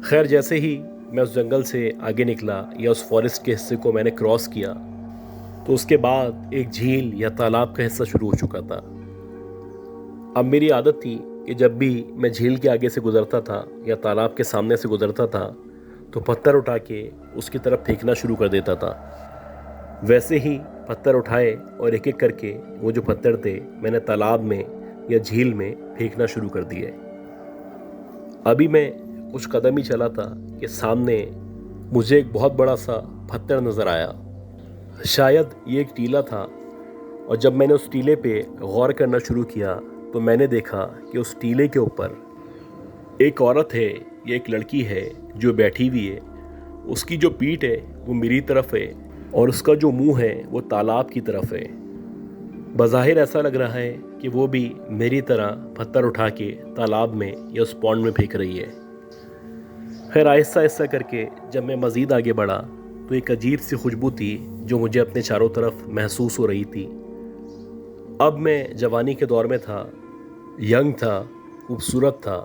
A: खैर, जैसे ही मैं उस जंगल से आगे निकला या उस फॉरेस्ट के हिस्से को मैंने क्रॉस किया तो उसके बाद एक झील या तालाब का हिस्सा शुरू हो चुका था। अब मेरी आदत थी कि जब भी मैं झील के आगे से गुज़रता था या तालाब के सामने से गुज़रता था तो पत्थर उठा के उसकी तरफ फेंकना शुरू कर देता था। वैसे ही पत्थर उठाए और एक एक करके वो जो पत्थर थे मैंने तालाब में या झील में फेंकना शुरू कर दिए। अभी मैं कुछ कदम ही चला था कि सामने मुझे एक बहुत बड़ा सा पत्थर नज़र आया। शायद ये एक टीला था और जब मैंने उस टीले पे गौर करना शुरू किया तो मैंने देखा कि उस टीले के ऊपर एक औरत है या एक लड़की है जो बैठी हुई है। उसकी जो पीठ है वो मेरी तरफ है और उसका जो मुंह है वो तालाब की तरफ है। बज़ाहिर ऐसा लग रहा है कि वो भी मेरी तरह पत्थर उठा के तालाब में या उस पॉन्ड में फेंक रही है। खैर, आहिस्ता आहिस्ता करके जब मैं मज़ीद आगे बढ़ा तो एक अजीब सी खुशबू थी जो मुझे अपने चारों तरफ महसूस हो रही थी। अब मैं जवानी के दौर में था, यंग था, खूबसूरत था,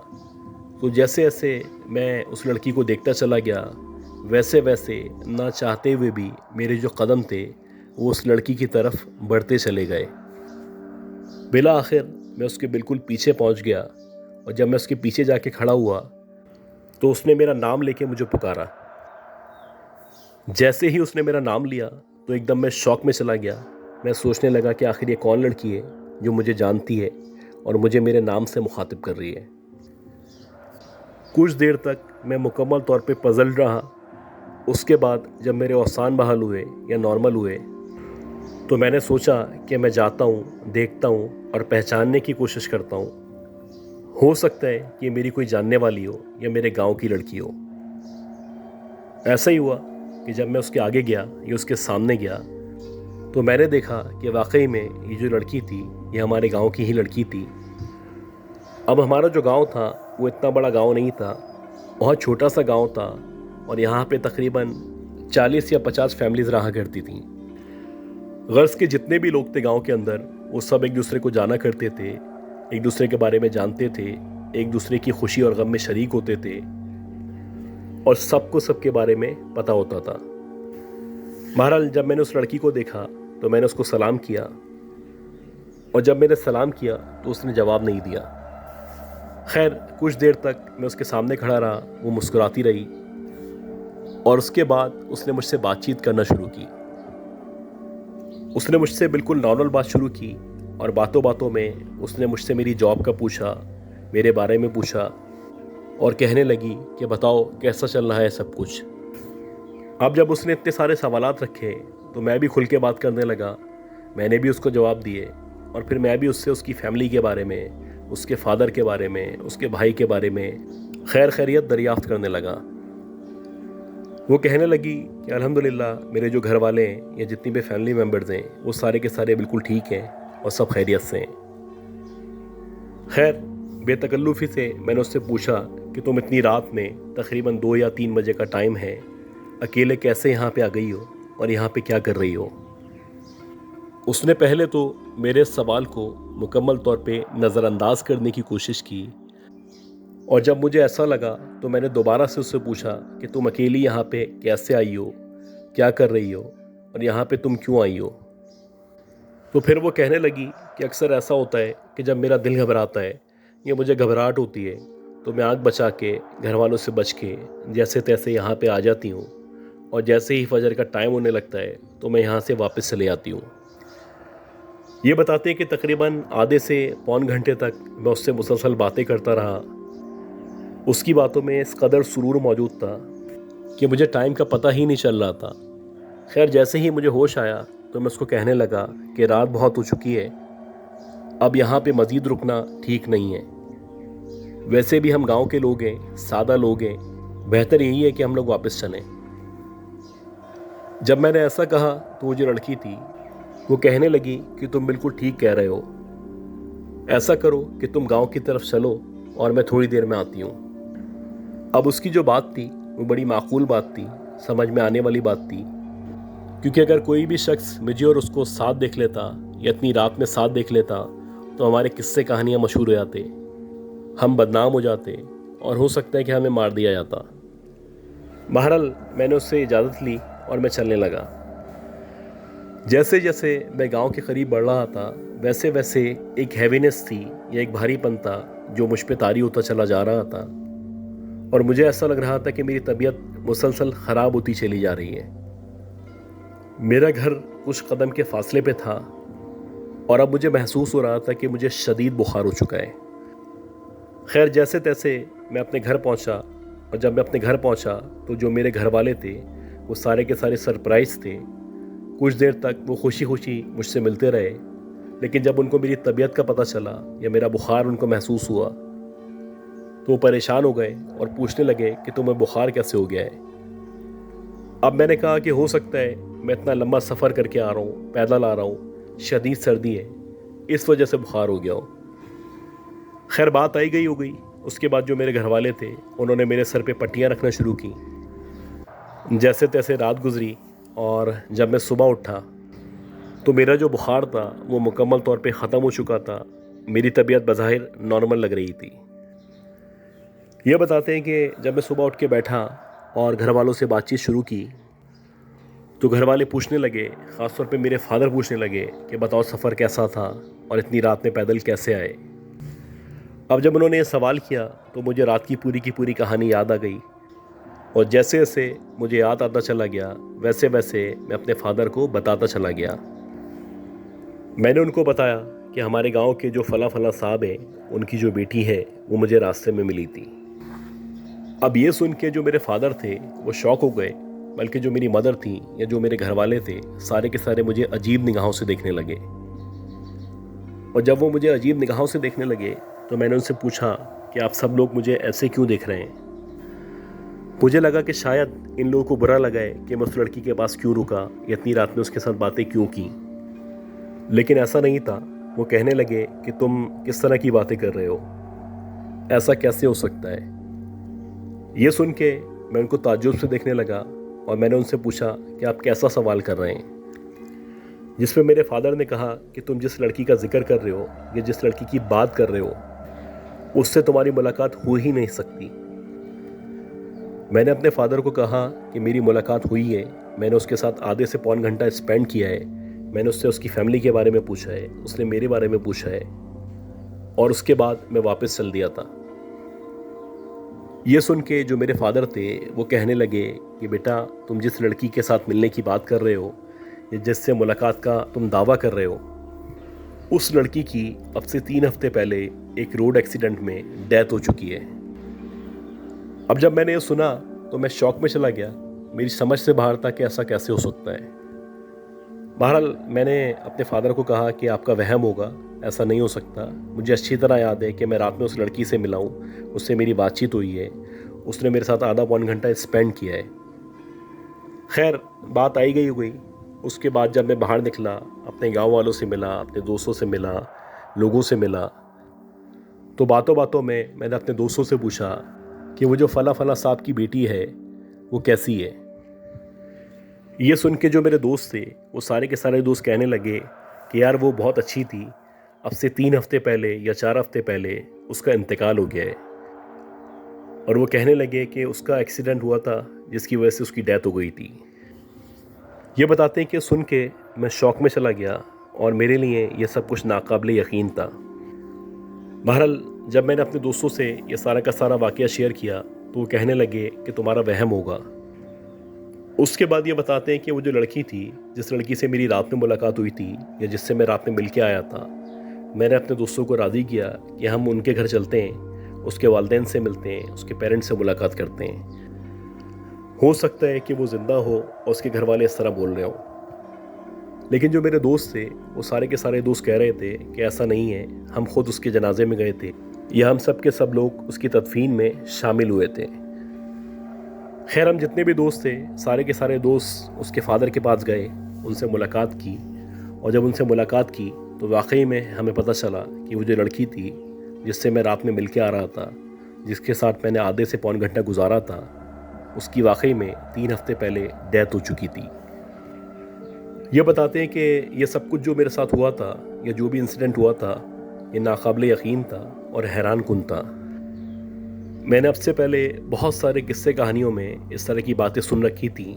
A: तो जैसे जैसे मैं उस लड़की को देखता चला गया वैसे वैसे ना चाहते हुए भी मेरे जो कदम थे वो उस लड़की की तरफ बढ़ते चले गए। बिला आखिर मैं उसके बिल्कुल पीछे पहुंच गया और जब मैं उसके पीछे जाके खड़ा हुआ तो उसने मेरा नाम लेके मुझे पुकारा। जैसे ही उसने मेरा नाम लिया तो एकदम मैं शॉक में चला गया। मैं सोचने लगा कि आखिर ये कौन लड़की है जो मुझे जानती है और मुझे मेरे नाम से मुखातिब कर रही है। कुछ देर तक मैं मुकम्मल तौर पे पज़ल रहा। उसके बाद जब मेरे औसान बहाल हुए या नॉर्मल हुए तो मैंने सोचा कि मैं जाता हूँ, देखता हूँ और पहचानने की कोशिश करता हूँ। हो सकता है कि मेरी कोई जानने वाली हो या मेरे गांव की लड़की हो। ऐसा ही हुआ कि जब मैं उसके आगे गया या उसके सामने गया तो मैंने देखा कि वाकई में ये जो लड़की थी ये हमारे गांव की ही लड़की थी। अब हमारा जो गांव था वो इतना बड़ा गांव नहीं था, बहुत छोटा सा गांव था और यहाँ पे तकरीबन 40 या 50 फैमिलीज़ रहा करती थीं। गर्ज़ के जितने भी लोग थे गांव के अंदर वो सब एक दूसरे को जाना करते थे, एक दूसरे के बारे में जानते थे, एक दूसरे की खुशी और गम में शरीक होते थे और सबको सबके बारे में पता होता था। बहरहाल, जब मैंने उस लड़की को देखा तो मैंने उसको सलाम किया और जब मैंने सलाम किया तो उसने जवाब नहीं दिया। खैर, कुछ देर तक मैं उसके सामने खड़ा रहा, वो मुस्कुराती रही और उसके बाद उसने मुझसे बातचीत करना शुरू की। उसने मुझसे बिल्कुल नॉर्मल बात शुरू की और बातों बातों में उसने मुझसे मेरी जॉब का पूछा, मेरे बारे में पूछा और कहने लगी कि बताओ कैसा चल रहा है सब कुछ। अब जब उसने इतने सारे सवालात रखे तो मैं भी खुल के बात करने लगा। मैंने भी उसको जवाब दिए और फिर मैं भी उससे उसकी फ़ैमिली के बारे में, उसके फादर के बारे में, उसके भाई के बारे में खैर खैरियत दरियाफ़्त करने लगा। वो कहने लगी कि अल्हम्दुलिल्लाह मेरे जो घर वाले हैं या जितनी भी फैमिली मेम्बर्स हैं वो सारे के सारे बिल्कुल ठीक हैं और सब खैरियत से हैं। खैर, बेतकल्लुफ़ी से मैंने उससे पूछा कि तुम इतनी रात में तकरीबन 2 या 3 बजे का टाइम है, अकेले कैसे यहाँ पे आ गई हो और यहाँ पे क्या कर रही हो। उसने पहले तो मेरे सवाल को मुकम्मल तौर पे नज़रअंदाज करने की कोशिश की और जब मुझे ऐसा लगा तो मैंने दोबारा से उससे पूछा कि तुम अकेली यहाँ पे कैसे आई हो, क्या कर रही हो और यहाँ पे तुम क्यों आई हो। तो फिर वो कहने लगी कि अक्सर ऐसा होता है कि जब मेरा दिल घबराता है या मुझे घबराहट होती है तो मैं आँख बचा के घर वालों से बच के जैसे तैसे यहाँ पे आ जाती हूँ, और जैसे ही फजर का टाइम होने लगता है तो मैं यहाँ से वापस चले आती हूँ। ये बताते हैं कि तकरीबन आधे से पौन घंटे तक मैं उससे मुसलसल बातें करता रहा। उसकी बातों में इस कदर सुरूर मौजूद था कि मुझे टाइम का पता ही नहीं चल रहा था। खैर, जैसे ही मुझे होश आया तो मैं उसको कहने लगा कि रात बहुत हो चुकी है, अब यहाँ पे मज़ीद रुकना ठीक नहीं है। वैसे भी हम गांव के लोग हैं, सादा लोग हैं, बेहतर यही है कि हम लोग वापस चलें। जब मैंने ऐसा कहा तो वो जो लड़की थी वो कहने लगी कि तुम बिल्कुल ठीक कह रहे हो, ऐसा करो कि तुम गांव की तरफ चलो और मैं थोड़ी देर में आती हूँ। अब उसकी जो बात थी वो बड़ी माकूल बात थी, समझ में आने वाली बात थी, क्योंकि अगर कोई भी शख्स मुझे और उसको साथ देख लेता या इतनी रात में साथ देख लेता तो हमारे किस्से कहानियाँ मशहूर हो जाते, हम बदनाम हो जाते और हो सकता है कि हमें मार दिया जाता। बहरहाल मैंने उससे इजाज़त ली और मैं चलने लगा। जैसे जैसे मैं गांव के करीब बढ़ रहा था वैसे वैसे एक हैवीनेस थी या एक भारीपन था जो मुझ पे तारी होता चला जा रहा था, और मुझे ऐसा लग रहा था कि मेरी तबीयत मुसलसल ख़राब होती चली जा रही है। मेरा घर कुछ कदम के फासले पे था और अब मुझे महसूस हो रहा था कि मुझे शदीद बुखार हो चुका है। खैर, जैसे तैसे मैं अपने घर पहुंचा, और जब मैं अपने घर पहुंचा तो जो मेरे घर वाले थे वो सारे के सारे सरप्राइज़ थे। कुछ देर तक वो खुशी खुशी मुझसे मिलते रहे, लेकिन जब उनको मेरी तबीयत का पता चला या मेरा बुखार उनको महसूस हुआ तो वो परेशान हो गए और पूछने लगे कि तुम्हें बुखार कैसे हो गया है। अब मैंने कहा कि हो सकता है मैं इतना लंबा सफ़र करके आ रहा हूँ, पैदल आ रहा हूँ, शदीद सर्दी है, इस वजह से बुखार हो गया हो। खैर, बात आई गई हो गई। उसके बाद जो मेरे घर वाले थे उन्होंने मेरे सर पे पट्टियाँ रखना शुरू की। जैसे तैसे रात गुजरी और जब मैं सुबह उठा तो मेरा जो बुखार था वो मुकम्मल तौर पे ख़त्म हो चुका था। मेरी तबीयत बज़ाहिर नॉर्मल लग रही थी। ये बताते हैं कि जब मैं सुबह उठ के बैठा और घर वालों से बातचीत शुरू की तो घर वाले पूछने लगे, ख़ास तौर पे मेरे फादर पूछने लगे कि बताओ सफ़र कैसा था और इतनी रात में पैदल कैसे आए। अब जब उन्होंने ये सवाल किया तो मुझे रात की पूरी कहानी याद आ गई, और जैसे जैसे मुझे याद आता चला गया वैसे वैसे मैं अपने फादर को बताता चला गया। मैंने उनको बताया कि हमारे गांव के जो फला फला साहब हैं उनकी जो बेटी है वो मुझे रास्ते में मिली थी। अब ये सुन के जो मेरे फादर थे वो शौक हो गए, बल्कि जो मेरी मदर थी या जो मेरे घर वाले थे सारे के सारे मुझे अजीब निगाहों से देखने लगे। और जब वो मुझे अजीब निगाहों से देखने लगे तो मैंने उनसे पूछा कि आप सब लोग मुझे ऐसे क्यों देख रहे हैं। मुझे लगा कि शायद इन लोगों को बुरा लगा है कि मैं उस लड़की के पास क्यों रुका या इतनी रात में उसके साथ बातें क्यों की, लेकिन ऐसा नहीं था। वो कहने लगे कि तुम किस तरह की बातें कर रहे हो, ऐसा कैसे हो सकता है। ये सुन के मैं उनको ताज्जुब से देखने लगा और मैंने उनसे पूछा कि आप कैसा सवाल कर रहे हैं, जिसमें मेरे फादर ने कहा कि तुम जिस लड़की का जिक्र कर रहे हो या जिस लड़की की बात कर रहे हो उससे तुम्हारी मुलाकात हो ही नहीं सकती। मैंने अपने फादर को कहा कि मेरी मुलाकात हुई है, मैंने उसके साथ आधे से पौन घंटा स्पेंड किया है, मैंने उससे उसकी फैमिली के बारे में पूछा है, उसने मेरे बारे में पूछा है, और उसके बाद मैं वापस चल दिया था। ये सुन के जो मेरे फादर थे वो कहने लगे कि बेटा, तुम जिस लड़की के साथ मिलने की बात कर रहे हो या जिससे मुलाकात का तुम दावा कर रहे हो, उस लड़की की अब से 3 हफ्ते पहले एक रोड एक्सीडेंट में डेथ हो चुकी है। अब जब मैंने ये सुना तो मैं शॉक में चला गया। मेरी समझ से बाहर था कि ऐसा कैसे हो सकता है। बहरहाल मैंने अपने फादर को कहा कि आपका वहम होगा, ऐसा नहीं हो सकता। मुझे अच्छी तरह याद है कि मैं रात में उस लड़की से मिला हूँ, उससे मेरी बातचीत हुई है, उसने मेरे साथ आधा पौन घंटा स्पेंड किया है। खैर, बात आई गई हो गई। उसके बाद जब मैं बाहर निकला, अपने गांव वालों से मिला, अपने दोस्तों से मिला, लोगों से मिला, तो बातों बातों में मैंने अपने दोस्तों से पूछा कि वो जो फला फला साहब की बेटी है वो कैसी है। ये सुन के जो मेरे दोस्त थे वो सारे के सारे दोस्त कहने लगे कि यार वो बहुत अच्छी थी, अब से 3 हफ्ते पहले या 4 हफ्ते पहले उसका इंतकाल हो गया है। और वो कहने लगे कि उसका एक्सीडेंट हुआ था जिसकी वजह से उसकी डेथ हो गई थी। ये बताते हैं कि सुन के मैं शौक में चला गया और मेरे लिए ये सब कुछ नाकाबिले यकीन था। बहरहाल जब मैंने अपने दोस्तों से ये सारा का सारा वाक़या शेयर किया तो वो कहने लगे कि तुम्हारा वहम होगा। उसके बाद ये बताते हैं कि वो जो लड़की थी, जिस लड़की से मेरी रात में मुलाकात हुई थी या जिससे मैं रात में मिल के आया था, मैंने अपने दोस्तों को राज़ी किया कि हम उनके घर चलते हैं, उसके वालिदैन से मिलते हैं, उसके पेरेंट्स से मुलाकात करते हैं। हो सकता है कि वो ज़िंदा हो और उसके घर वाले इस तरह बोल रहे हों, लेकिन जो मेरे दोस्त थे वो सारे के सारे दोस्त कह रहे थे कि ऐसा नहीं है, हम खुद उसके जनाजे में गए थे या हम सब के सब लोग उसकी तदफीन में शामिल हुए थे। खैर हम जितने भी दोस्त थे सारे के सारे दोस्त उसके फादर के पास गए, उनसे मुलाकात की, और जब उनसे मुलाकात की तो वाकई में हमें पता चला कि वो जो लड़की थी जिससे मैं रात में मिल के आ रहा था, जिसके साथ मैंने आधे से पौन घंटा गुजारा था, उसकी वाकई में 3 हफ्ते पहले डेथ हो चुकी थी। ये बताते हैं कि ये सब कुछ जो मेरे साथ हुआ था या जो भी इंसिडेंट हुआ था, ये नाकाबिले यकीन था और हैरान कुन था। मैंने अब से पहले बहुत सारे किस्से कहानियों में इस तरह की बातें सुन रखी थी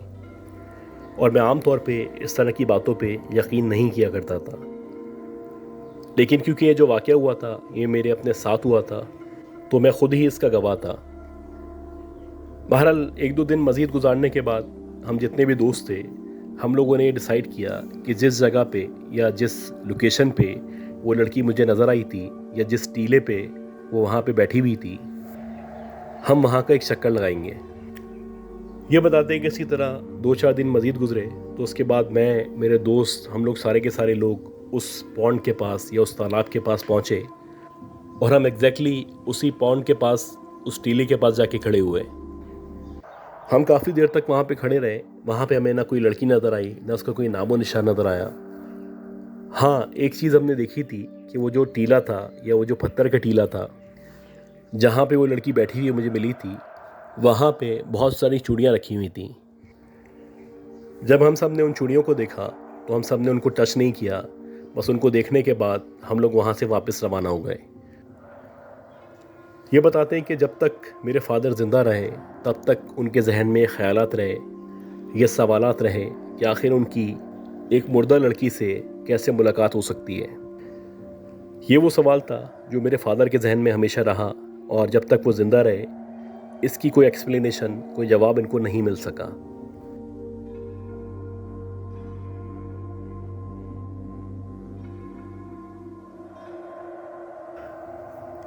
A: और मैं आम तौर पे इस तरह की बातों पे यकीन नहीं किया करता था, लेकिन क्योंकि ये जो वाक़या हुआ था ये मेरे अपने साथ हुआ था तो मैं ख़ुद ही इसका गवाह था। बहरहाल 1-2 दिन मज़ीद गुजारने के बाद हम जितने भी दोस्त थे, हम लोगों ने ये डिसाइड किया कि जिस जगह पे या जिस लोकेशन पे वो लड़की मुझे नज़र आई थी या जिस टीले पे वो वहाँ पे बैठी हुई थी, हम वहाँ का एक चक्कर लगाएंगे। ये बताते हैं कि इसी तरह 2-4 दिन मज़ीद गुजरे तो उसके बाद मैं, मेरे दोस्त, हम लोग सारे के सारे लोग उस पॉन्ड के पास या उस तालाब के पास पहुँचे और हम एग्जैक्टली उसी पॉन्ड के पास, उस टीले के पास जाके खड़े हुए। हम काफ़ी देर तक वहाँ पे खड़े रहे। वहाँ पे हमें ना कोई लड़की नज़र आई, ना उसका कोई नामो निशान नज़र आया। हाँ, एक चीज़ हमने देखी थी कि वो जो टीला था या वो जो पत्थर का टीला था जहाँ पे वो लड़की बैठी हुई मुझे मिली थी, वहाँ पे बहुत सारी चूड़ियाँ रखी हुई थी। जब हम सब ने उन चूड़ियों को देखा तो हम सब ने उनको टच नहीं किया, बस उनको देखने के बाद हम लोग वहाँ से वापस रवाना हो गए। ये बताते हैं कि जब तक मेरे फादर ज़िंदा रहे तब तक उनके जहन में ख़यालात रहे, ये सवालात रहे कि आखिर उनकी एक मुर्दा लड़की से कैसे मुलाकात हो सकती है। ये वो सवाल था जो मेरे फादर के जहन में हमेशा रहा और जब तक वो ज़िंदा रहे इसकी कोई एक्सप्लेनेशन, कोई जवाब इनको नहीं मिल सका।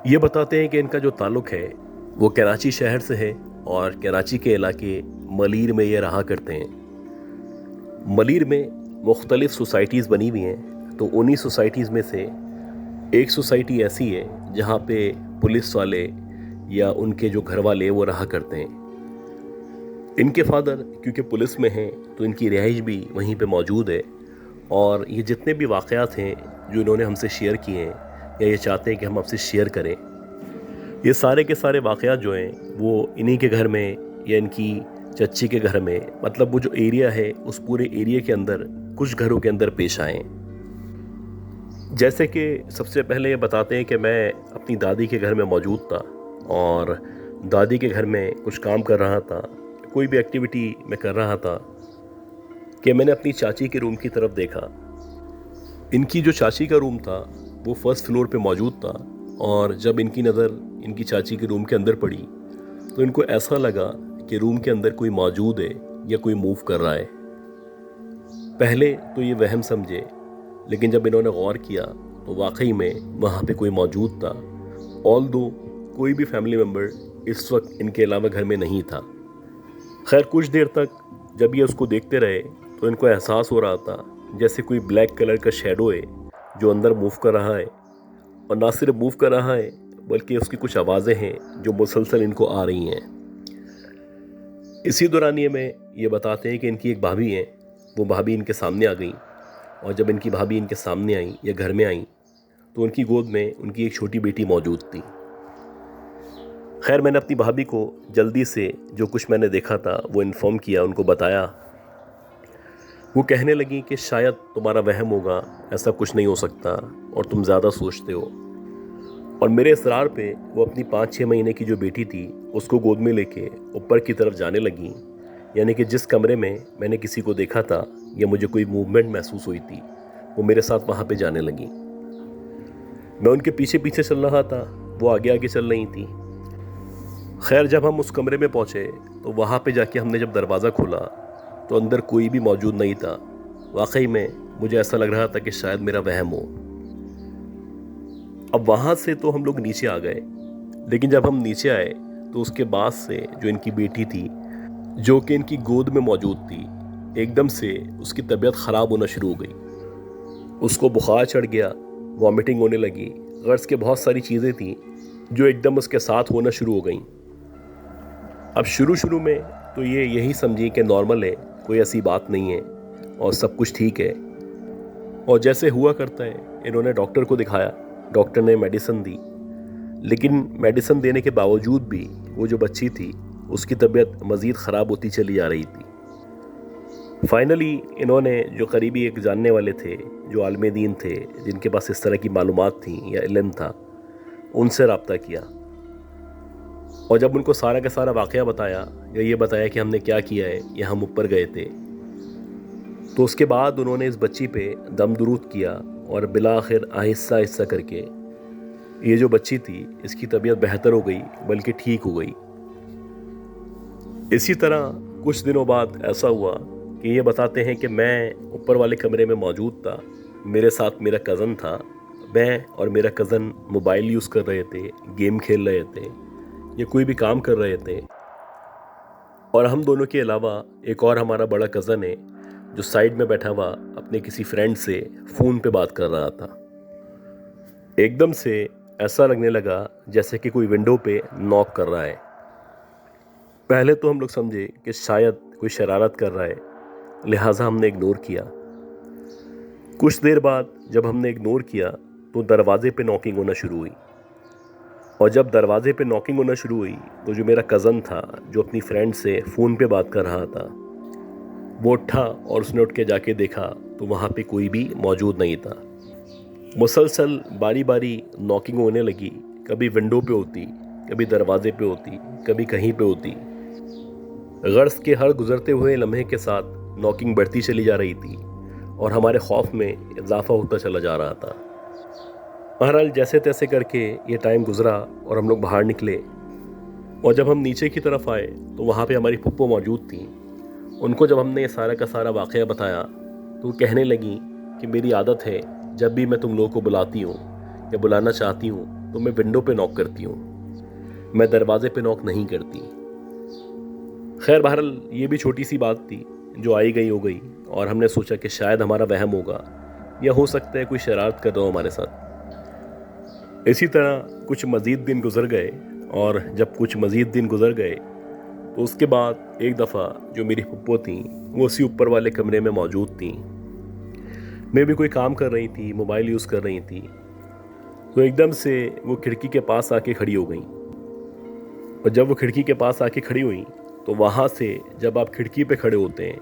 A: ये बताते हैं कि इनका जो ताल्लुक़ है वो कराची शहर से है और कराची के इलाके मलीर में ये रहा करते हैं। मलीर में मुख्तलिफ़ सोसाइटीज़ बनी हुई हैं, तो उन्हीं सोसाइटीज़ में से एक सोसाइटी ऐसी है जहाँ पे पुलिस वाले या उनके जो घर वाले वो रहा करते हैं। इनके फादर क्योंकि पुलिस में हैं तो इनकी रिहाइश भी वहीं पे मौजूद है और ये जितने भी वाक़यात हैं जो इन्होंने हमसे शेयर किए हैं या ये चाहते हैं कि हम आपसे शेयर करें, ये सारे के सारे वाक़यात जो हैं वो इन्हीं के घर में या इनकी चच्ची के घर में, मतलब वो जो एरिया है उस पूरे एरिया के अंदर कुछ घरों के अंदर पेश आए। जैसे कि सबसे पहले ये बताते हैं कि मैं अपनी दादी के घर में मौजूद था और दादी के घर में कुछ काम कर रहा था, कोई भी एक्टिविटी मैं कर रहा था कि मैंने अपनी चाची के रूम की तरफ देखा। इनकी जो चाची का रूम था वो फर्स्ट फ्लोर पे मौजूद था और जब इनकी नज़र इनकी चाची के रूम के अंदर पड़ी तो इनको ऐसा लगा कि रूम के अंदर कोई मौजूद है या कोई मूव कर रहा है। पहले तो ये वहम समझे, लेकिन जब इन्होंने गौर किया तो वाकई में वहाँ पे कोई मौजूद था, ऑल्दो कोई भी फैमिली मेम्बर इस वक्त इनके अलावा घर में नहीं था। खैर कुछ देर तक जब ये उसको देखते रहे तो इनको एहसास हो रहा था जैसे कोई ब्लैक कलर का शेडो है जो अंदर मूव कर रहा है, और ना सिर्फ मूव कर रहा है बल्कि उसकी कुछ आवाज़ें हैं जो मुसलसल इनको आ रही हैं। इसी दौरानिए में ये बताते हैं कि इनकी एक भाभी है, वो भाभी इनके सामने आ गई और जब इनकी भाभी इनके सामने आई या घर में आई तो उनकी गोद में उनकी एक छोटी बेटी मौजूद थी। खैर मैंने अपनी भाभी को जल्दी से जो कुछ मैंने देखा था वो इन्फॉर्म किया, उनको बताया। वो कहने लगी कि शायद तुम्हारा वहम होगा, ऐसा कुछ नहीं हो सकता और तुम ज़्यादा सोचते हो। और मेरे इसरार पे वो अपनी 5-6 महीने की जो बेटी थी उसको गोद में लेके ऊपर की तरफ जाने लगी, यानी कि जिस कमरे में मैंने किसी को देखा था या मुझे कोई मूवमेंट महसूस हुई थी वो मेरे साथ वहाँ पे जाने लगी। मैं उनके पीछे पीछे चल रहा था, वो आगे आगे चल रही थी। खैर, जब हम उस कमरे में पहुँचे तो वहाँ पे जाके हमने जब दरवाज़ा खोला तो अंदर कोई भी मौजूद नहीं था। वाकई में मुझे ऐसा लग रहा था कि शायद मेरा वहम हो। अब वहाँ से तो हम लोग नीचे आ गए, लेकिन जब हम नीचे आए तो उसके बाद से जो इनकी बेटी थी, जो कि इनकी गोद में मौजूद थी, एकदम से उसकी तबीयत ख़राब होना शुरू हो गई। उसको बुखार चढ़ गया, वॉमिटिंग होने लगी, गर्ज के बहुत सारी चीज़ें थी जो एकदम उसके साथ होना शुरू हो गई। अब शुरू में तो ये यही समझी कि नॉर्मल है, कोई ऐसी बात नहीं है और सब कुछ ठीक है। और जैसे हुआ करता है, इन्होंने डॉक्टर को दिखाया, डॉक्टर ने मेडिसिन दी, लेकिन मेडिसिन देने के बावजूद भी वो जो बच्ची थी उसकी तबीयत मज़ीद ख़राब होती चली जा रही थी। फाइनली इन्होंने जो करीबी एक जानने वाले थे, जो आलिम दीन थे, जिनके पास इस तरह की मालूमात थी या इल्म था, उनसे रब्ता किया। और जब उनको सारा का सारा वाक़या बताया या ये बताया कि हमने क्या किया है या हम ऊपर गए थे, तो उसके बाद उन्होंने इस बच्ची पे दम दुरूद किया और बिलाखिर आहिस्ता आहिस्ता करके ये जो बच्ची थी इसकी तबीयत बेहतर हो गई, बल्कि ठीक हो गई। इसी तरह कुछ दिनों बाद ऐसा हुआ कि ये बताते हैं कि मैं ऊपर वाले कमरे में मौजूद था, मेरे साथ मेरा कज़न था। मैं और मेरा कज़न मोबाइल यूज़ कर रहे थे, गेम खेल रहे थे या कोई भी काम कर रहे थे। और हम दोनों के अलावा एक और हमारा बड़ा कज़न है जो साइड में बैठा हुआ अपने किसी फ्रेंड से फ़ोन पे बात कर रहा था। एकदम से ऐसा लगने लगा जैसे कि कोई विंडो पे नॉक कर रहा है। पहले तो हम लोग समझे कि शायद कोई शरारत कर रहा है, लिहाजा हमने इग्नोर किया। कुछ देर बाद जब हमने इग्नोर किया तो दरवाज़े पे नॉकिंग होना शुरू हुई। और जब दरवाज़े पे नॉकिंग होना शुरू हुई तो जो मेरा कज़न था, जो अपनी फ्रेंड से फ़ोन पे बात कर रहा था, वो उठा और उसने उठ के जाके देखा तो वहाँ पे कोई भी मौजूद नहीं था। मुसलसल बारी बारी नॉकिंग होने लगी, कभी विंडो पे होती, कभी दरवाज़े पे होती, कभी कहीं पे होती। गर्ज के हर गुज़रते हुए लम्हे के साथ नॉकिंग बढ़ती चली जा रही थी और हमारे खौफ में इजाफा होता चला जा रहा था। बहरहाल जैसे तैसे करके ये टाइम गुजरा और हम लोग बाहर निकले। और जब हम नीचे की तरफ आए तो वहाँ पे हमारी फुप्पो मौजूद थी। उनको जब हमने ये सारा का सारा वाक़या बताया तो वो कहने लगी कि मेरी आदत है, जब भी मैं तुम लोगों को बुलाती हूँ या बुलाना चाहती हूँ तो मैं विंडो पे नॉक करती हूँ, मैं दरवाज़े पे नॉक नहीं करती। खैर, बहरहाल ये भी छोटी सी बात थी जो आई गई हो गई और हमने सोचा कि शायद हमारा वहम होगा या हो सकता है कोई शरारत कर रहा हो हमारे साथ। इसी तरह कुछ मज़ीद दिन गुजर गए और जब कुछ मज़ीद दिन गुजर गए तो उसके बाद एक दफ़ा जो मेरी फुप्पो थी वो उसी ऊपर वाले कमरे में मौजूद थी। मैं भी कोई काम कर रही थी, मोबाइल यूज़ कर रही थी, तो एकदम से वो खिड़की के पास आके खड़ी हो गई। और जब वो खिड़की के पास आके खड़ी हुई तो वहाँ से जब आप खिड़की पे खड़े होते हैं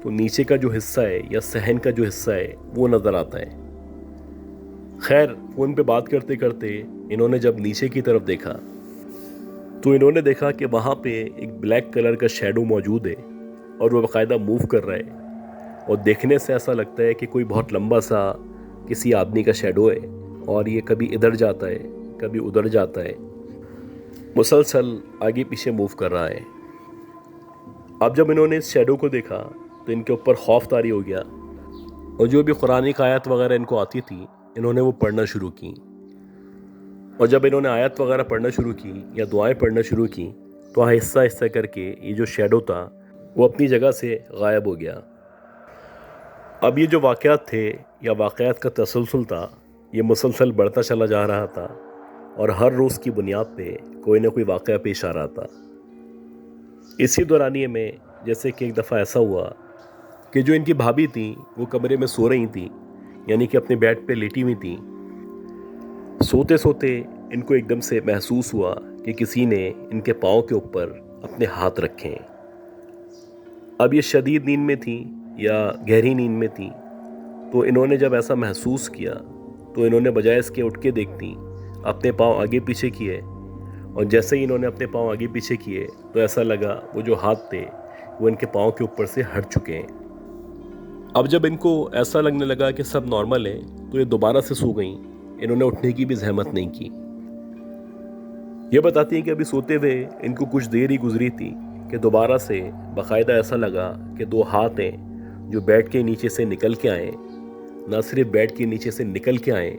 A: तो नीचे का जो हिस्सा है या सहन का जो हिस्सा है वो नज़र आता है। खैर, फ़ोन पे बात करते करते इन्होंने जब नीचे की तरफ देखा तो इन्होंने देखा कि वहाँ पे एक ब्लैक कलर का शैडो मौजूद है और वो बाकायदा मूव कर रहा है। और देखने से ऐसा लगता है कि कोई बहुत लंबा सा किसी आदमी का शैडो है और ये कभी इधर जाता है, कभी उधर जाता है, मुसलसल आगे पीछे मूव कर रहा है। अब जब इन्होंने इस शैडो को देखा तो इनके ऊपर खौफ तारी हो गया और जो भी कुरानी आयत वगैरह इनको आती थी इन्होंने वो पढ़ना शुरू की। और जब इन्होंने आयत वगैरह पढ़ना शुरू की या दुआएं पढ़ना शुरू की तो आहिस्ता आहिस्ता करके ये जो शैडो था वो अपनी जगह से गायब हो गया। अब ये जो वाक़यात थे या वाक़यात का तसलसल था, ये मुसलसल बढ़ता चला जा रहा था और हर रोज़ की बुनियाद पे कोई ना कोई वाक़या पेश आ रहा था। इसी दौरानिए में जैसे कि एक दफ़ा ऐसा हुआ कि जो इनकी भाभी थी वो कमरे में सो रही थी, यानी कि अपने बेड पे लेटी हुई थी। सोते सोते इनको एकदम से महसूस हुआ कि किसी ने इनके पाँव के ऊपर अपने हाथ रखे हैं। अब ये शदीद नींद में थी या गहरी नींद में थी, तो इन्होंने जब ऐसा महसूस किया तो इन्होंने बजाय इसके उठ के देखती अपने पाँव आगे पीछे किए। और जैसे ही इन्होंने अपने पाँव आगे पीछे किए तो ऐसा लगा वो जो हाथ थे वो इनके पाँव के ऊपर से हट चुके हैं। अब जब इनको ऐसा लगने लगा कि सब नॉर्मल है तो ये दोबारा से सो गईं। इन्होंने उठने की भी जहमत नहीं की। ये बताती हैं कि अभी सोते हुए इनको कुछ देर ही गुजरी थी कि दोबारा से बाकायदा ऐसा लगा कि दो हाथ हैं जो बेड के नीचे से निकल के आए। ना सिर्फ बेड के नीचे से निकल के आए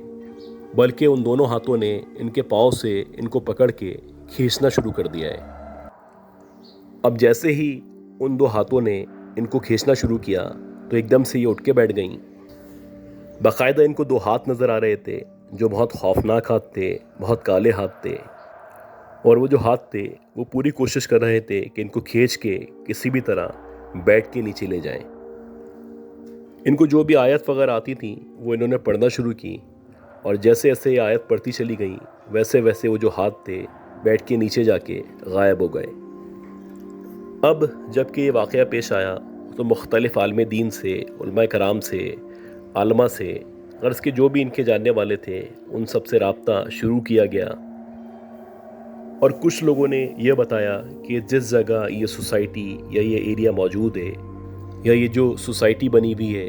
A: बल्कि उन दोनों हाथों ने इनके पाँव से इनको पकड़ के खींचना शुरू कर दिया है। अब जैसे ही उन दो हाथों ने इनको खींचना शुरू किया तो एकदम से ये उठ के बैठ गईं। बाकायदा इनको दो हाथ नज़र आ रहे थे जो बहुत खौफनाक हाथ थे, बहुत काले हाथ थे। और वो जो हाथ थे वो पूरी कोशिश कर रहे थे कि इनको खींच के किसी भी तरह बेड के नीचे ले जाएं। इनको जो भी आयत वगैरह आती थी वो इन्होंने पढ़ना शुरू की और जैसे जैसे ये आयत पढ़ती चली गई वैसे वैसे वो जो हाथ थे बेड के नीचे जाके गायब हो गए। अब जबकि ये वाक़या पेश आया तो मुख्तलिफ़ आलम दीन से, उलमा कराम से, आलमा से, गर्ज़ के जो भी इनके जानने वाले थे उन सब से रब्ता शुरू किया गया। और कुछ लोगों ने यह बताया कि जिस जगह ये सोसाइटी या ये एरिया मौजूद है या ये जो सोसाइटी बनी हुई है,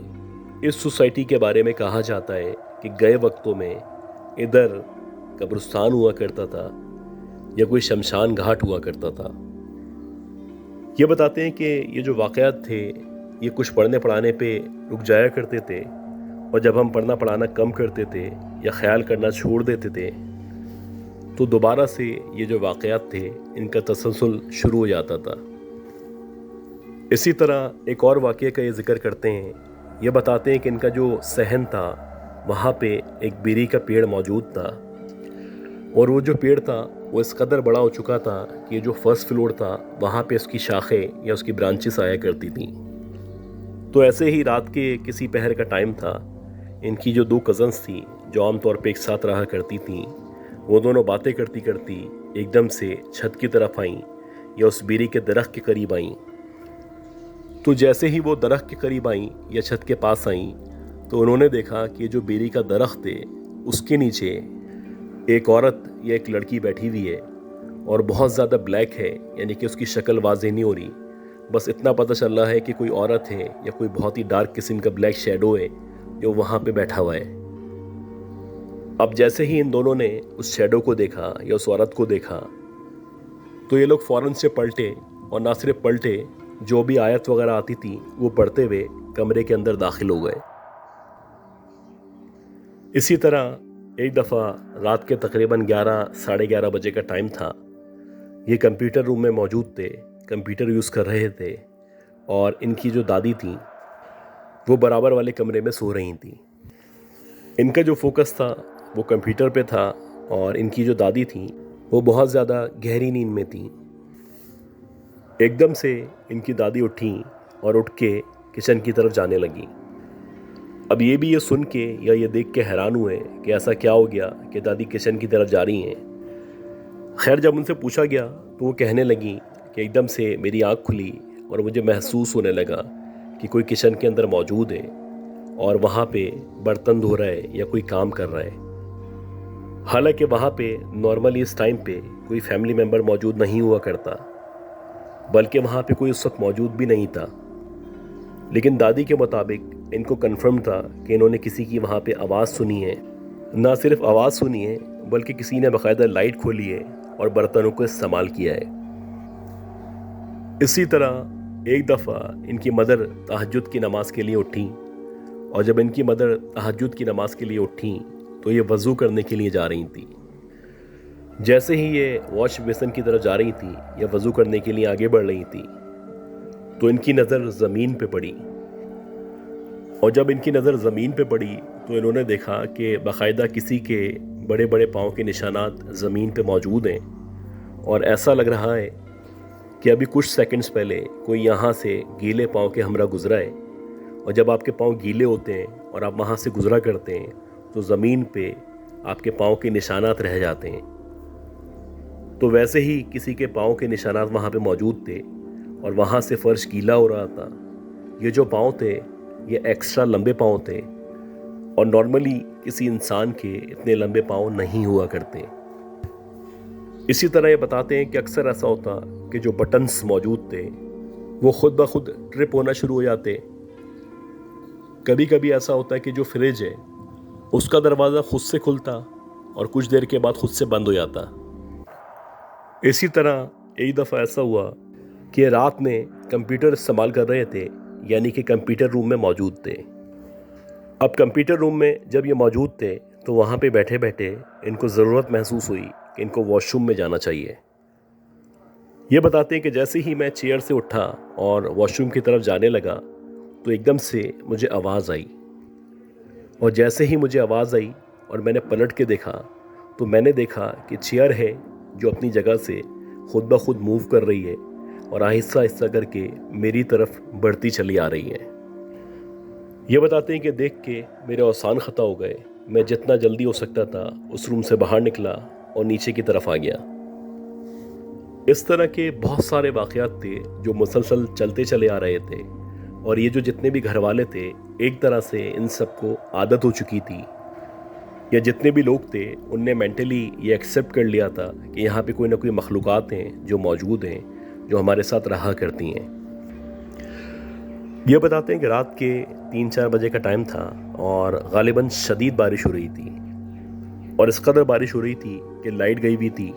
A: इस सोसाइटी के बारे में कहा जाता है कि गए वक्तों में इधर कब्रिस्तान हुआ करता था या कोई शमशान घाट हुआ करता था। ये बताते हैं कि ये जो वाक़यात थे ये कुछ पढ़ने पढ़ाने पे रुक जाया करते थे और जब हम पढ़ना पढ़ाना कम करते थे या ख्याल करना छोड़ देते थे तो दोबारा से ये जो वाक़यात थे इनका तसलसल शुरू हो जाता था। इसी तरह एक और वाक़ये का ये ज़िक्र करते हैं। ये बताते हैं कि इनका जो सहन था वहाँ पे एक बेरी का पेड़ मौजूद था और वो जो पेड़ था वो इस कदर बड़ा हो चुका था कि जो फर्स्ट फ्लोर था वहाँ पे उसकी शाखें या उसकी ब्रांचेस आया करती थी। तो ऐसे ही रात के किसी पहर का टाइम था। इनकी जो दो कज़न्स थी जो आमतौर पे एक साथ रहा करती थीं, वो दोनों बातें करती करती एकदम से छत की तरफ आईं या उस बेरी के दरख्त के करीब आईं। तो जैसे ही वो दरख्त के करीब आईं या छत के पास आईं तो उन्होंने देखा कि जो बेरी का दरख्त है उसके नीचे एक औरत या एक लड़की बैठी हुई है और बहुत ज़्यादा ब्लैक है, यानी कि उसकी शक्ल वाज़ेह नहीं हो रही। बस इतना पता चल रहा है कि कोई औरत है या कोई बहुत ही डार्क किस्म का ब्लैक शेडो है जो वहाँ पे बैठा हुआ है। अब जैसे ही इन दोनों ने उस शेडो को देखा या उस औरत को देखा तो ये लोग फ़ौरन से पलटे और ना सिर्फ पलटे, जो भी आयत वगैरह आती थी वो पढ़ते हुए कमरे के अंदर दाखिल हो गए। इसी तरह एक दफ़ा रात के तकरीबन 11 साढ़े 11 बजे का टाइम था। ये कंप्यूटर रूम में मौजूद थे, कंप्यूटर यूज़ कर रहे थे और इनकी जो दादी थी वो बराबर वाले कमरे में सो रही थी। इनका जो फोकस था वो कंप्यूटर पे था और इनकी जो दादी थी वो बहुत ज़्यादा गहरी नींद में थी। एकदम से इनकी दादी उठी और उठ के किचन की तरफ जाने लगी। अब ये भी ये सुन के या ये देख के हैरान हुए कि ऐसा क्या हो गया कि दादी किचन की तरफ जा रही हैं। खैर जब उनसे पूछा गया तो वो कहने लगी कि एकदम से मेरी आँख खुली और मुझे महसूस होने लगा कि कोई किचन के अंदर मौजूद है और वहाँ पे बर्तन धो रहा है या कोई काम कर रहा है। हालांकि वहाँ पे नॉर्मली इस टाइम पे कोई फैमिली मेम्बर मौजूद नहीं हुआ करता, बल्कि वहाँ पे कोई उस वक्त मौजूद भी नहीं था। लेकिन दादी के मुताबिक इनको कन्फर्म था कि इन्होंने किसी की वहाँ पे आवाज़ सुनी है। ना सिर्फ आवाज़ सुनी है बल्कि किसी ने बाकायदा लाइट खोली है और बर्तनों को इस्तेमाल किया है। इसी तरह एक दफ़ा इनकी मदर तहज्जुद की नमाज़ के लिए उठी और जब इनकी मदर तहज्जुद की नमाज़ के लिए उठी तो ये वज़ू करने के लिए जा रही थी। जैसे ही ये वॉश बेसिन की तरफ जा रही थी या वज़ू करने के लिए आगे बढ़ रही थी तो इनकी नज़र ज़मीन पे पड़ी और जब इनकी नज़र ज़मीन पे पड़ी तो इन्होंने देखा कि बाकायदा किसी के बड़े बड़े पाँव के निशानात ज़मीन पे मौजूद हैं और ऐसा लग रहा है कि अभी कुछ सेकंड्स पहले कोई यहाँ से गीले पाँव के हमरा गुजरा है। और जब आपके पाँव गीले होते हैं और आप वहाँ से गुजरा करते हैं तो ज़मीन पे आपके पाँव के निशानात रह जाते हैं। तो वैसे ही किसी के पाँव के निशानात वहाँ पे मौजूद थे और वहाँ से फ़र्श गीला हो रहा था। ये जो पाँव थे ये एक्स्ट्रा लंबे पाँव थे और नॉर्मली किसी इंसान के इतने लंबे पाँव नहीं हुआ करते। इसी तरह ये बताते हैं कि अक्सर ऐसा होता कि जो बटन्स मौजूद थे वो खुद ब खुद ट्रिप होना शुरू हो जाते कभी कभी ऐसा होता है कि जो फ्रिज है उसका दरवाज़ा खुद से खुलता और कुछ देर के बाद खुद से बंद हो जाता। इसी तरह एक दफ़ा ऐसा हुआ कि रात में कंप्यूटर इस्तेमाल कर रहे थे, यानी कि कंप्यूटर रूम में मौजूद थे। अब कंप्यूटर रूम में जब ये मौजूद थे तो वहाँ पे बैठे बैठे इनको ज़रूरत महसूस हुई कि इनको वॉशरूम में जाना चाहिए। ये बताते हैं कि जैसे ही मैं चेयर से उठा और वॉशरूम की तरफ जाने लगा तो एकदम से मुझे आवाज़ आई, और जैसे ही मुझे आवाज़ आई और मैंने पलट के देखा तो मैंने देखा कि चेयर है जो अपनी जगह से खुद ब खुद मूव कर रही है और आहिस्ता आहिस्ता करके मेरी तरफ बढ़ती चली आ रही है। ये बताते हैं कि देख के मेरे औसान ख़ता हो गए। मैं जितना जल्दी हो सकता था उस रूम से बाहर निकला और नीचे की तरफ आ गया। इस तरह के बहुत सारे वाक़यात थे जो मुसलसल चलते चले आ रहे थे, और ये जो जितने भी घर वाले थे एक तरह से इन सबको आदत हो चुकी थी, या जितने भी लोग थे उनने मेंटली ये एक्सेप्ट कर लिया था कि यहाँ पे कोई ना कोई मखलूक़ात हैं जो मौजूद हैं, जो हमारे साथ रहा करती हैं। ये बताते हैं कि रात के 3-4 बजे का टाइम था और ग़ालिबन शदीद बारिश हो रही थी, और इस कदर बारिश हो रही थी कि लाइट गई हुई थी,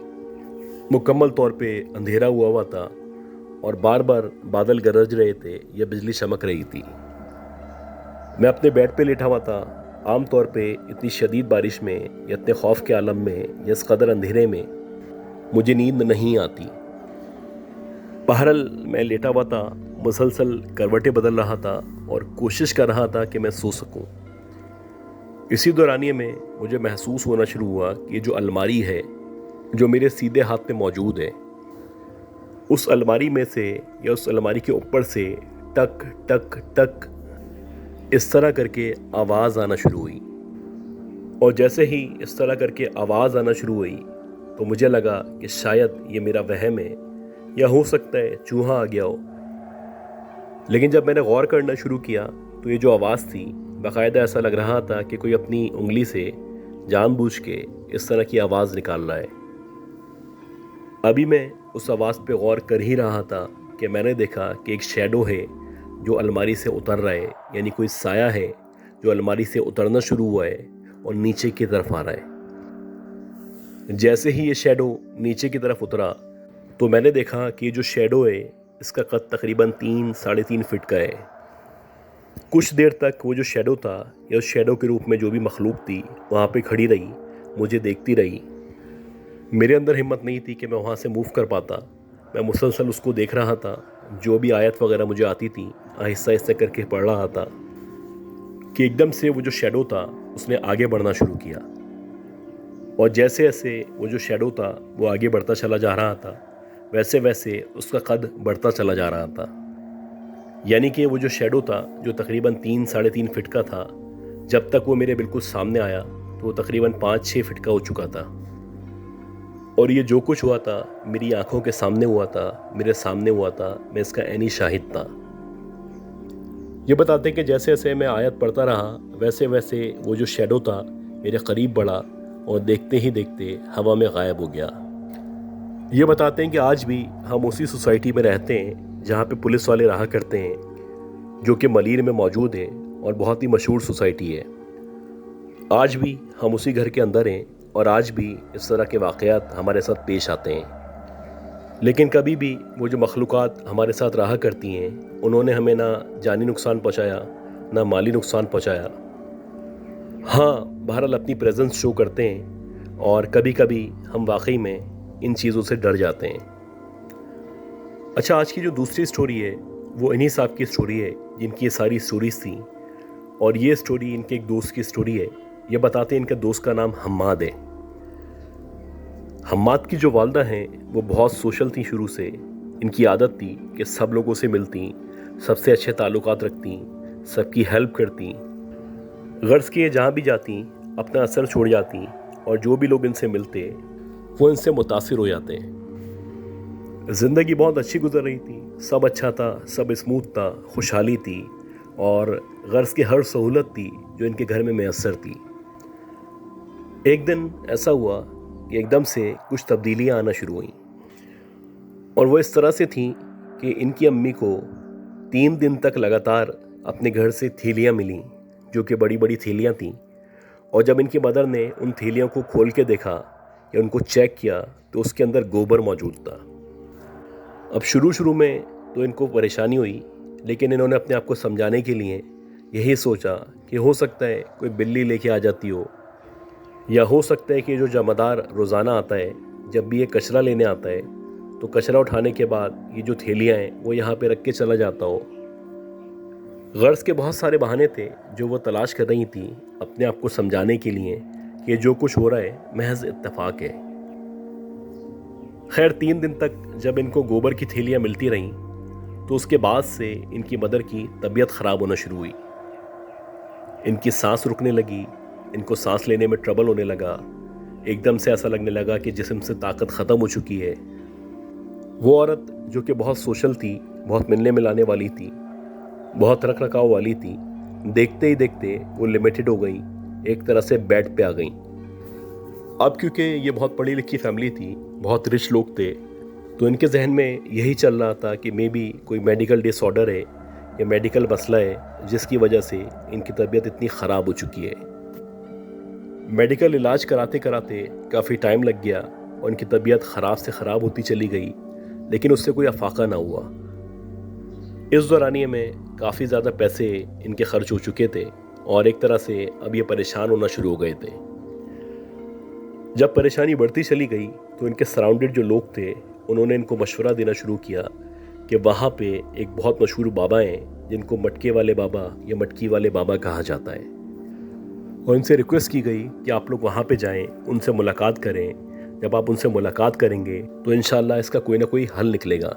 A: मुकम्मल तौर पे अंधेरा हुआ था और बार बार बादल गरज रहे थे या बिजली चमक रही थी। मैं अपने बेड पे लेटा हुआ था। आम तौर पे इतनी शदीद बारिश में या इतने खौफ के आलम में या इस कदर अंधेरे में मुझे नींद नहीं आती। बहरहाल मैं लेटा हुआ था, मुसलसल करवटें बदल रहा था और कोशिश कर रहा था कि मैं सो सकूं। इसी दौरानिए में मुझे महसूस होना शुरू हुआ कि जो अलमारी है जो मेरे सीधे हाथ में मौजूद है, उस अलमारी में से या उस अलमारी के ऊपर से टक टक टक इस तरह करके आवाज़ आना शुरू हुई। और जैसे ही इस तरह करके आवाज़ आना शुरू हुई तो मुझे लगा कि शायद ये मेरा वहम है या हो सकता है चूहा आ गया हो। लेकिन जब मैंने गौर करना शुरू किया तो ये जो आवाज़ थी बाकायदा ऐसा लग रहा था कि कोई अपनी उंगली से जानबूझ के इस तरह की आवाज़ निकाल रहा है। अभी मैं उस आवाज़ पे गौर कर ही रहा था कि मैंने देखा कि एक शैडो है जो अलमारी से उतर रहा है, यानी कोई साया है जो अलमारी से उतरना शुरू हुआ है और नीचे की तरफ आ रहा है। जैसे ही ये शैडो नीचे की तरफ उतरा तो मैंने देखा कि जो शैडो है इसका कद तकरीबन 3-3.5 फीट का है। कुछ देर तक वो जो शैडो था या उस शैडो के रूप में जो भी मखलूक थी वहाँ पे खड़ी रही, मुझे देखती रही। मेरे अंदर हिम्मत नहीं थी कि मैं वहाँ से मूव कर पाता। मैं मुसलसल उसको देख रहा था। जो भी आयत वगैरह मुझे आती थी आहिस्ता आहिस्ता करके पढ़ रहा था कि एकदम से वो जो शैडो था उसने आगे बढ़ना शुरू किया, और जैसे जैसे वो जो शैडो था वो आगे बढ़ता चला जा रहा था वैसे वैसे उसका कद बढ़ता चला जा रहा था। यानी कि वो जो शैडो था जो तकरीबन 3-3.5 फीट का था, जब तक वो मेरे बिल्कुल सामने आया तो वो तकरीबन 5-6 फीट का हो चुका था। और ये जो कुछ हुआ था मेरी आंखों के सामने हुआ था, मेरे सामने हुआ था, मैं इसका ऐनी शाहिद था। ये बताते कि जैसे जैसे मैं आयत पढ़ता रहा वैसे वैसे वो जो शैडो था मेरे करीब बढ़ा और देखते ही देखते हवा में गायब हो गया। ये बताते हैं कि आज भी हम उसी सोसाइटी में रहते हैं जहाँ पे पुलिस वाले रहा करते हैं, जो कि मलीर में मौजूद है और बहुत ही मशहूर सोसाइटी है। आज भी हम उसी घर के अंदर हैं और आज भी इस तरह के वाक़यात हमारे साथ पेश आते हैं। लेकिन कभी भी वो जो मखलूक़ात हमारे साथ रहा करती हैं उन्होंने हमें ना जानी नुकसान पहुँचाया ना माली नुकसान पहुँचाया। हाँ, बहरहाल अपनी प्रेजेंस शो करते हैं और कभी कभी हम वाकई में इन चीज़ों से डर जाते हैं। अच्छा, आज की जो दूसरी स्टोरी है वो इन्हीं साहब की स्टोरी है जिनकी ये सारी स्टोरीज़ थी, और ये स्टोरी इनके एक दोस्त की स्टोरी है। ये बताते हैं इनके दोस्त का नाम हम्माद है। हम्माद की जो वालदा हैं वो बहुत सोशल थी शुरू से। इनकी आदत थी कि सब लोगों से मिलती, सबसे अच्छे ताल्लुकात रखती, सबकी हेल्प करती। गर्ज़ की ये जहाँ भी जाती अपना असर छोड़ जाती और जो भी लोग इनसे मिलते वो इनसे मुतासिर हो जाते हैं। ज़िंदगी बहुत अच्छी गुजर रही थी, सब अच्छा था, सब स्मूथ था, खुशहाली थी और गर्ज़ की हर सहूलत थी जो इनके घर में मैसर थी। एक दिन ऐसा हुआ कि एकदम से कुछ तब्दीलियां आना शुरू हुईं, और वो इस तरह से थीं कि इनकी अम्मी को 3 दिन तक लगातार अपने घर से थैलियां मिलीं जो कि बड़ी बड़ी थैलियाँ थीं, और जब इनकी मदर ने उन थैलियों को खोल के देखा या उनको चेक किया तो उसके अंदर गोबर मौजूद था। अब शुरू शुरू में तो इनको परेशानी हुई, लेकिन इन्होंने अपने आप को समझाने के लिए यही सोचा कि हो सकता है कोई बिल्ली लेके आ जाती हो, या हो सकता है कि जो जमादार रोज़ाना आता है, जब भी ये कचरा लेने आता है तो कचरा उठाने के बाद ये जो थैलियाँ हैं वो यहाँ पे रख के चला जाता हो। गर्ज के बहुत सारे बहाने थे जो वो तलाश कर रही थी अपने आप को समझाने के लिए कि जो कुछ हो रहा है महज इत्तेफाक है। खैर 3 दिन तक जब इनको गोबर की थैलियाँ मिलती रहीं तो उसके बाद से इनकी मदर की तबीयत ख़राब होना शुरू हुई। इनकी सांस रुकने लगी, इनको सांस लेने में ट्रबल होने लगा, एकदम से ऐसा लगने लगा कि जिस्म से ताकत ख़त्म हो चुकी है। वो औरत जो कि बहुत सोशल थी, बहुत मिलने मिलाने वाली थी, बहुत रख रखाव वाली थी, देखते ही देखते वो लिमिटेड हो गई, एक तरह से बेड पे आ गई। अब क्योंकि ये बहुत पढ़ी लिखी फैमिली थी, बहुत रिच लोग थे, तो इनके जहन में यही चल रहा था कि मे बी कोई मेडिकल डिसऑर्डर है या मेडिकल मसला है जिसकी वजह से इनकी तबीयत इतनी ख़राब हो चुकी है। मेडिकल इलाज कराते कराते काफ़ी टाइम लग गया और इनकी तबीयत ख़राब से ख़राब होती चली गई, लेकिन उससे कोई अफाका ना हुआ। इस दौरानिए में काफ़ी ज़्यादा पैसे इनके खर्च हो चुके थे और एक तरह से अब ये परेशान होना शुरू हो गए थे। जब परेशानी बढ़ती चली गई तो इनके सराउंडेड जो लोग थे उन्होंने इनको मशवरा देना शुरू किया कि वहाँ पे एक बहुत मशहूर बाबा हैं जिनको मटके वाले बाबा या मटकी वाले बाबा कहा जाता है, और इनसे रिक्वेस्ट की गई कि आप लोग वहाँ पे जाएं, उनसे मुलाकात करें। जब आप उनसे मुलाकात करेंगे तो इंशाल्लाह इसका कोई ना कोई हल निकलेगा।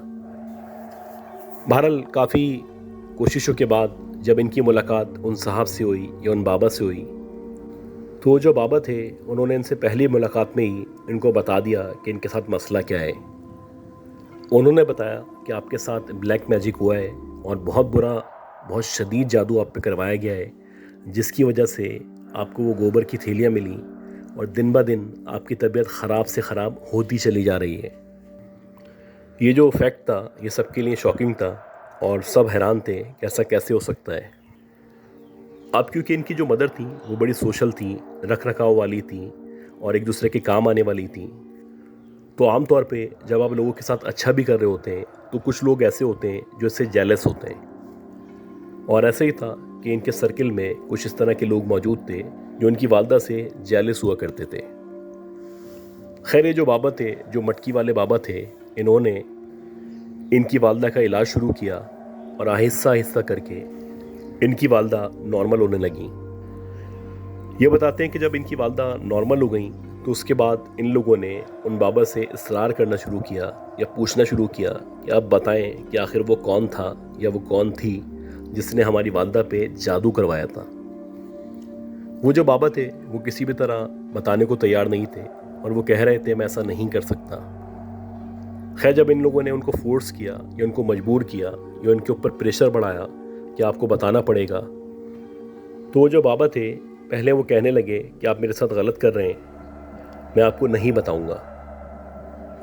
A: बहरहाल काफ़ी कोशिशों के बाद जब इनकी मुलाकात उन साहब से हुई या उन बाबा से हुई तो जो बाबा थे उन्होंने इनसे पहली मुलाकात में ही इनको बता दिया कि इनके साथ मसला क्या है। उन्होंने बताया कि आपके साथ ब्लैक मैजिक हुआ है और बहुत बुरा, बहुत शदीद जादू आप पे करवाया गया है, जिसकी वजह से आपको वो गोबर की थैलियाँ मिली और दिन ब दिन आपकी तबीयत ख़राब से ख़राब होती चली जा रही है। ये जो फैक्ट था ये सबके लिए शॉकिंग था और सब हैरान थे कि ऐसा कैसे हो सकता है। अब क्योंकि इनकी जो मदर थी वो बड़ी सोशल थी, रख रखाव वाली थी और एक दूसरे के काम आने वाली थी, तो आमतौर पे जब आप लोगों के साथ अच्छा भी कर रहे होते हैं तो कुछ लोग ऐसे होते हैं जो इससे जेलस होते हैं। और ऐसे ही था कि इनके सर्किल में कुछ इस तरह के लोग मौजूद थे जो इनकी वालदा से जेलस हुआ करते थे। खैर ये जो बाबा थे, जो मटकी वाले बाबा थे, इन्होंने इनकी वालदा का इलाज शुरू किया और आहिस्ता आहिस्ता करके इनकी वालदा नॉर्मल होने लगी। ये बताते हैं कि जब इनकी वालदा नॉर्मल हो गई तो उसके बाद इन लोगों ने उन बाबा से इसरार करना शुरू किया या पूछना शुरू किया कि आप बताएं कि आखिर वो कौन था या वो कौन थी जिसने हमारी वालदा पे जादू करवाया था। वो जो बाबा थे वो किसी भी तरह बताने को तैयार नहीं थे और वो कह रहे थे मैं ऐसा नहीं कर सकता। खैर जब इन लोगों ने उनको फोर्स किया या उनको मजबूर किया या उनके ऊपर प्रेशर बढ़ाया कि आपको बताना पड़ेगा, तो वो जो बाबा थे पहले वो कहने लगे कि आप मेरे साथ गलत कर रहे हैं, मैं आपको नहीं बताऊंगा,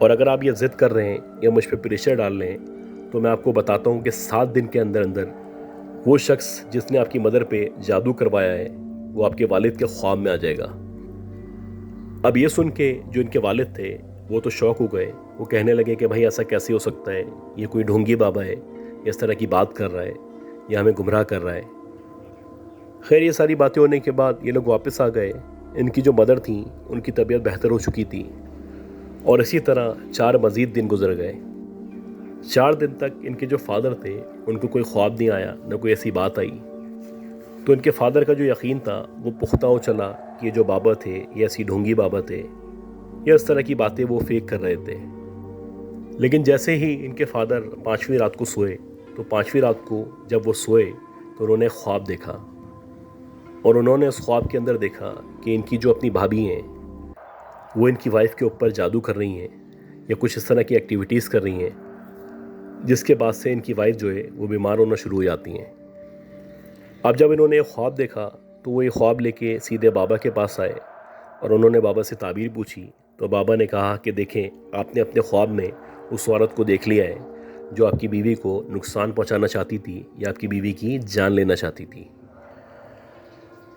A: और अगर आप ये ज़िद कर रहे हैं या मुझ पर प्रेशर डाल रहे हैं तो मैं आपको बताता हूँ कि 7 दिन के अंदर अंदर वो शख्स जिसने आपकी मदर पे जादू करवाया है वो आपके वालिद के ख्वाब में आ जाएगा। अब ये सुन के जो इनके वालिद थे वो तो शौक हो गए। वो कहने लगे कि भाई ऐसा कैसे हो सकता है, ये कोई ढोंगी बाबा है, इस तरह की बात कर रहा है, या हमें गुमराह कर रहा है। खैर ये सारी बातें होने के बाद ये लोग वापस आ गए। इनकी जो मदर थी उनकी तबीयत बेहतर हो चुकी थी और इसी तरह 4 मज़ीद दिन गुजर गए। 4 दिन तक इनके जो फादर थे उनको कोई ख्वाब नहीं आया, न कोई ऐसी बात आई। तो इनके फादर का जो यकीन था वो पुख्ता हो चला कि ये जो बाबा थे ये ऐसी ढोंगी बाबा थे, या इस तरह की बातें वो फेक कर रहे थे। लेकिन जैसे ही इनके फादर 5वीं रात को सोए तो 5वीं रात को जब वो सोए तो उन्होंने ख्वाब देखा, और उन्होंने उस ख्वाब के अंदर देखा कि इनकी जो अपनी भाभी हैं वो इनकी वाइफ के ऊपर जादू कर रही हैं या कुछ इस तरह की एक्टिविटीज़ कर रही हैं, जिसके बाद से इनकी वाइफ जो है वो बीमार होना शुरू हो जाती हैं। अब जब इन्होंने ये ख्वाब देखा तो वो ये ख्वाब लेके सीधे बाबा के पास आए और उन्होंने बाबा से ताबीर पूछी। तो बाबा ने कहा कि देखें, आपने अपने ख्वाब में उस औरत को देख लिया है जो आपकी बीवी को नुकसान पहुंचाना चाहती थी या आपकी बीवी की जान लेना चाहती थी।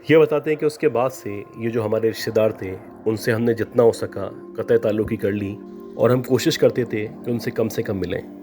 A: ये बताते हैं कि उसके बाद से ये जो हमारे रिश्तेदार थे उनसे हमने जितना हो सका कतई ताल्लुक़ी कर ली और हम कोशिश करते थे कि उनसे कम मिलें।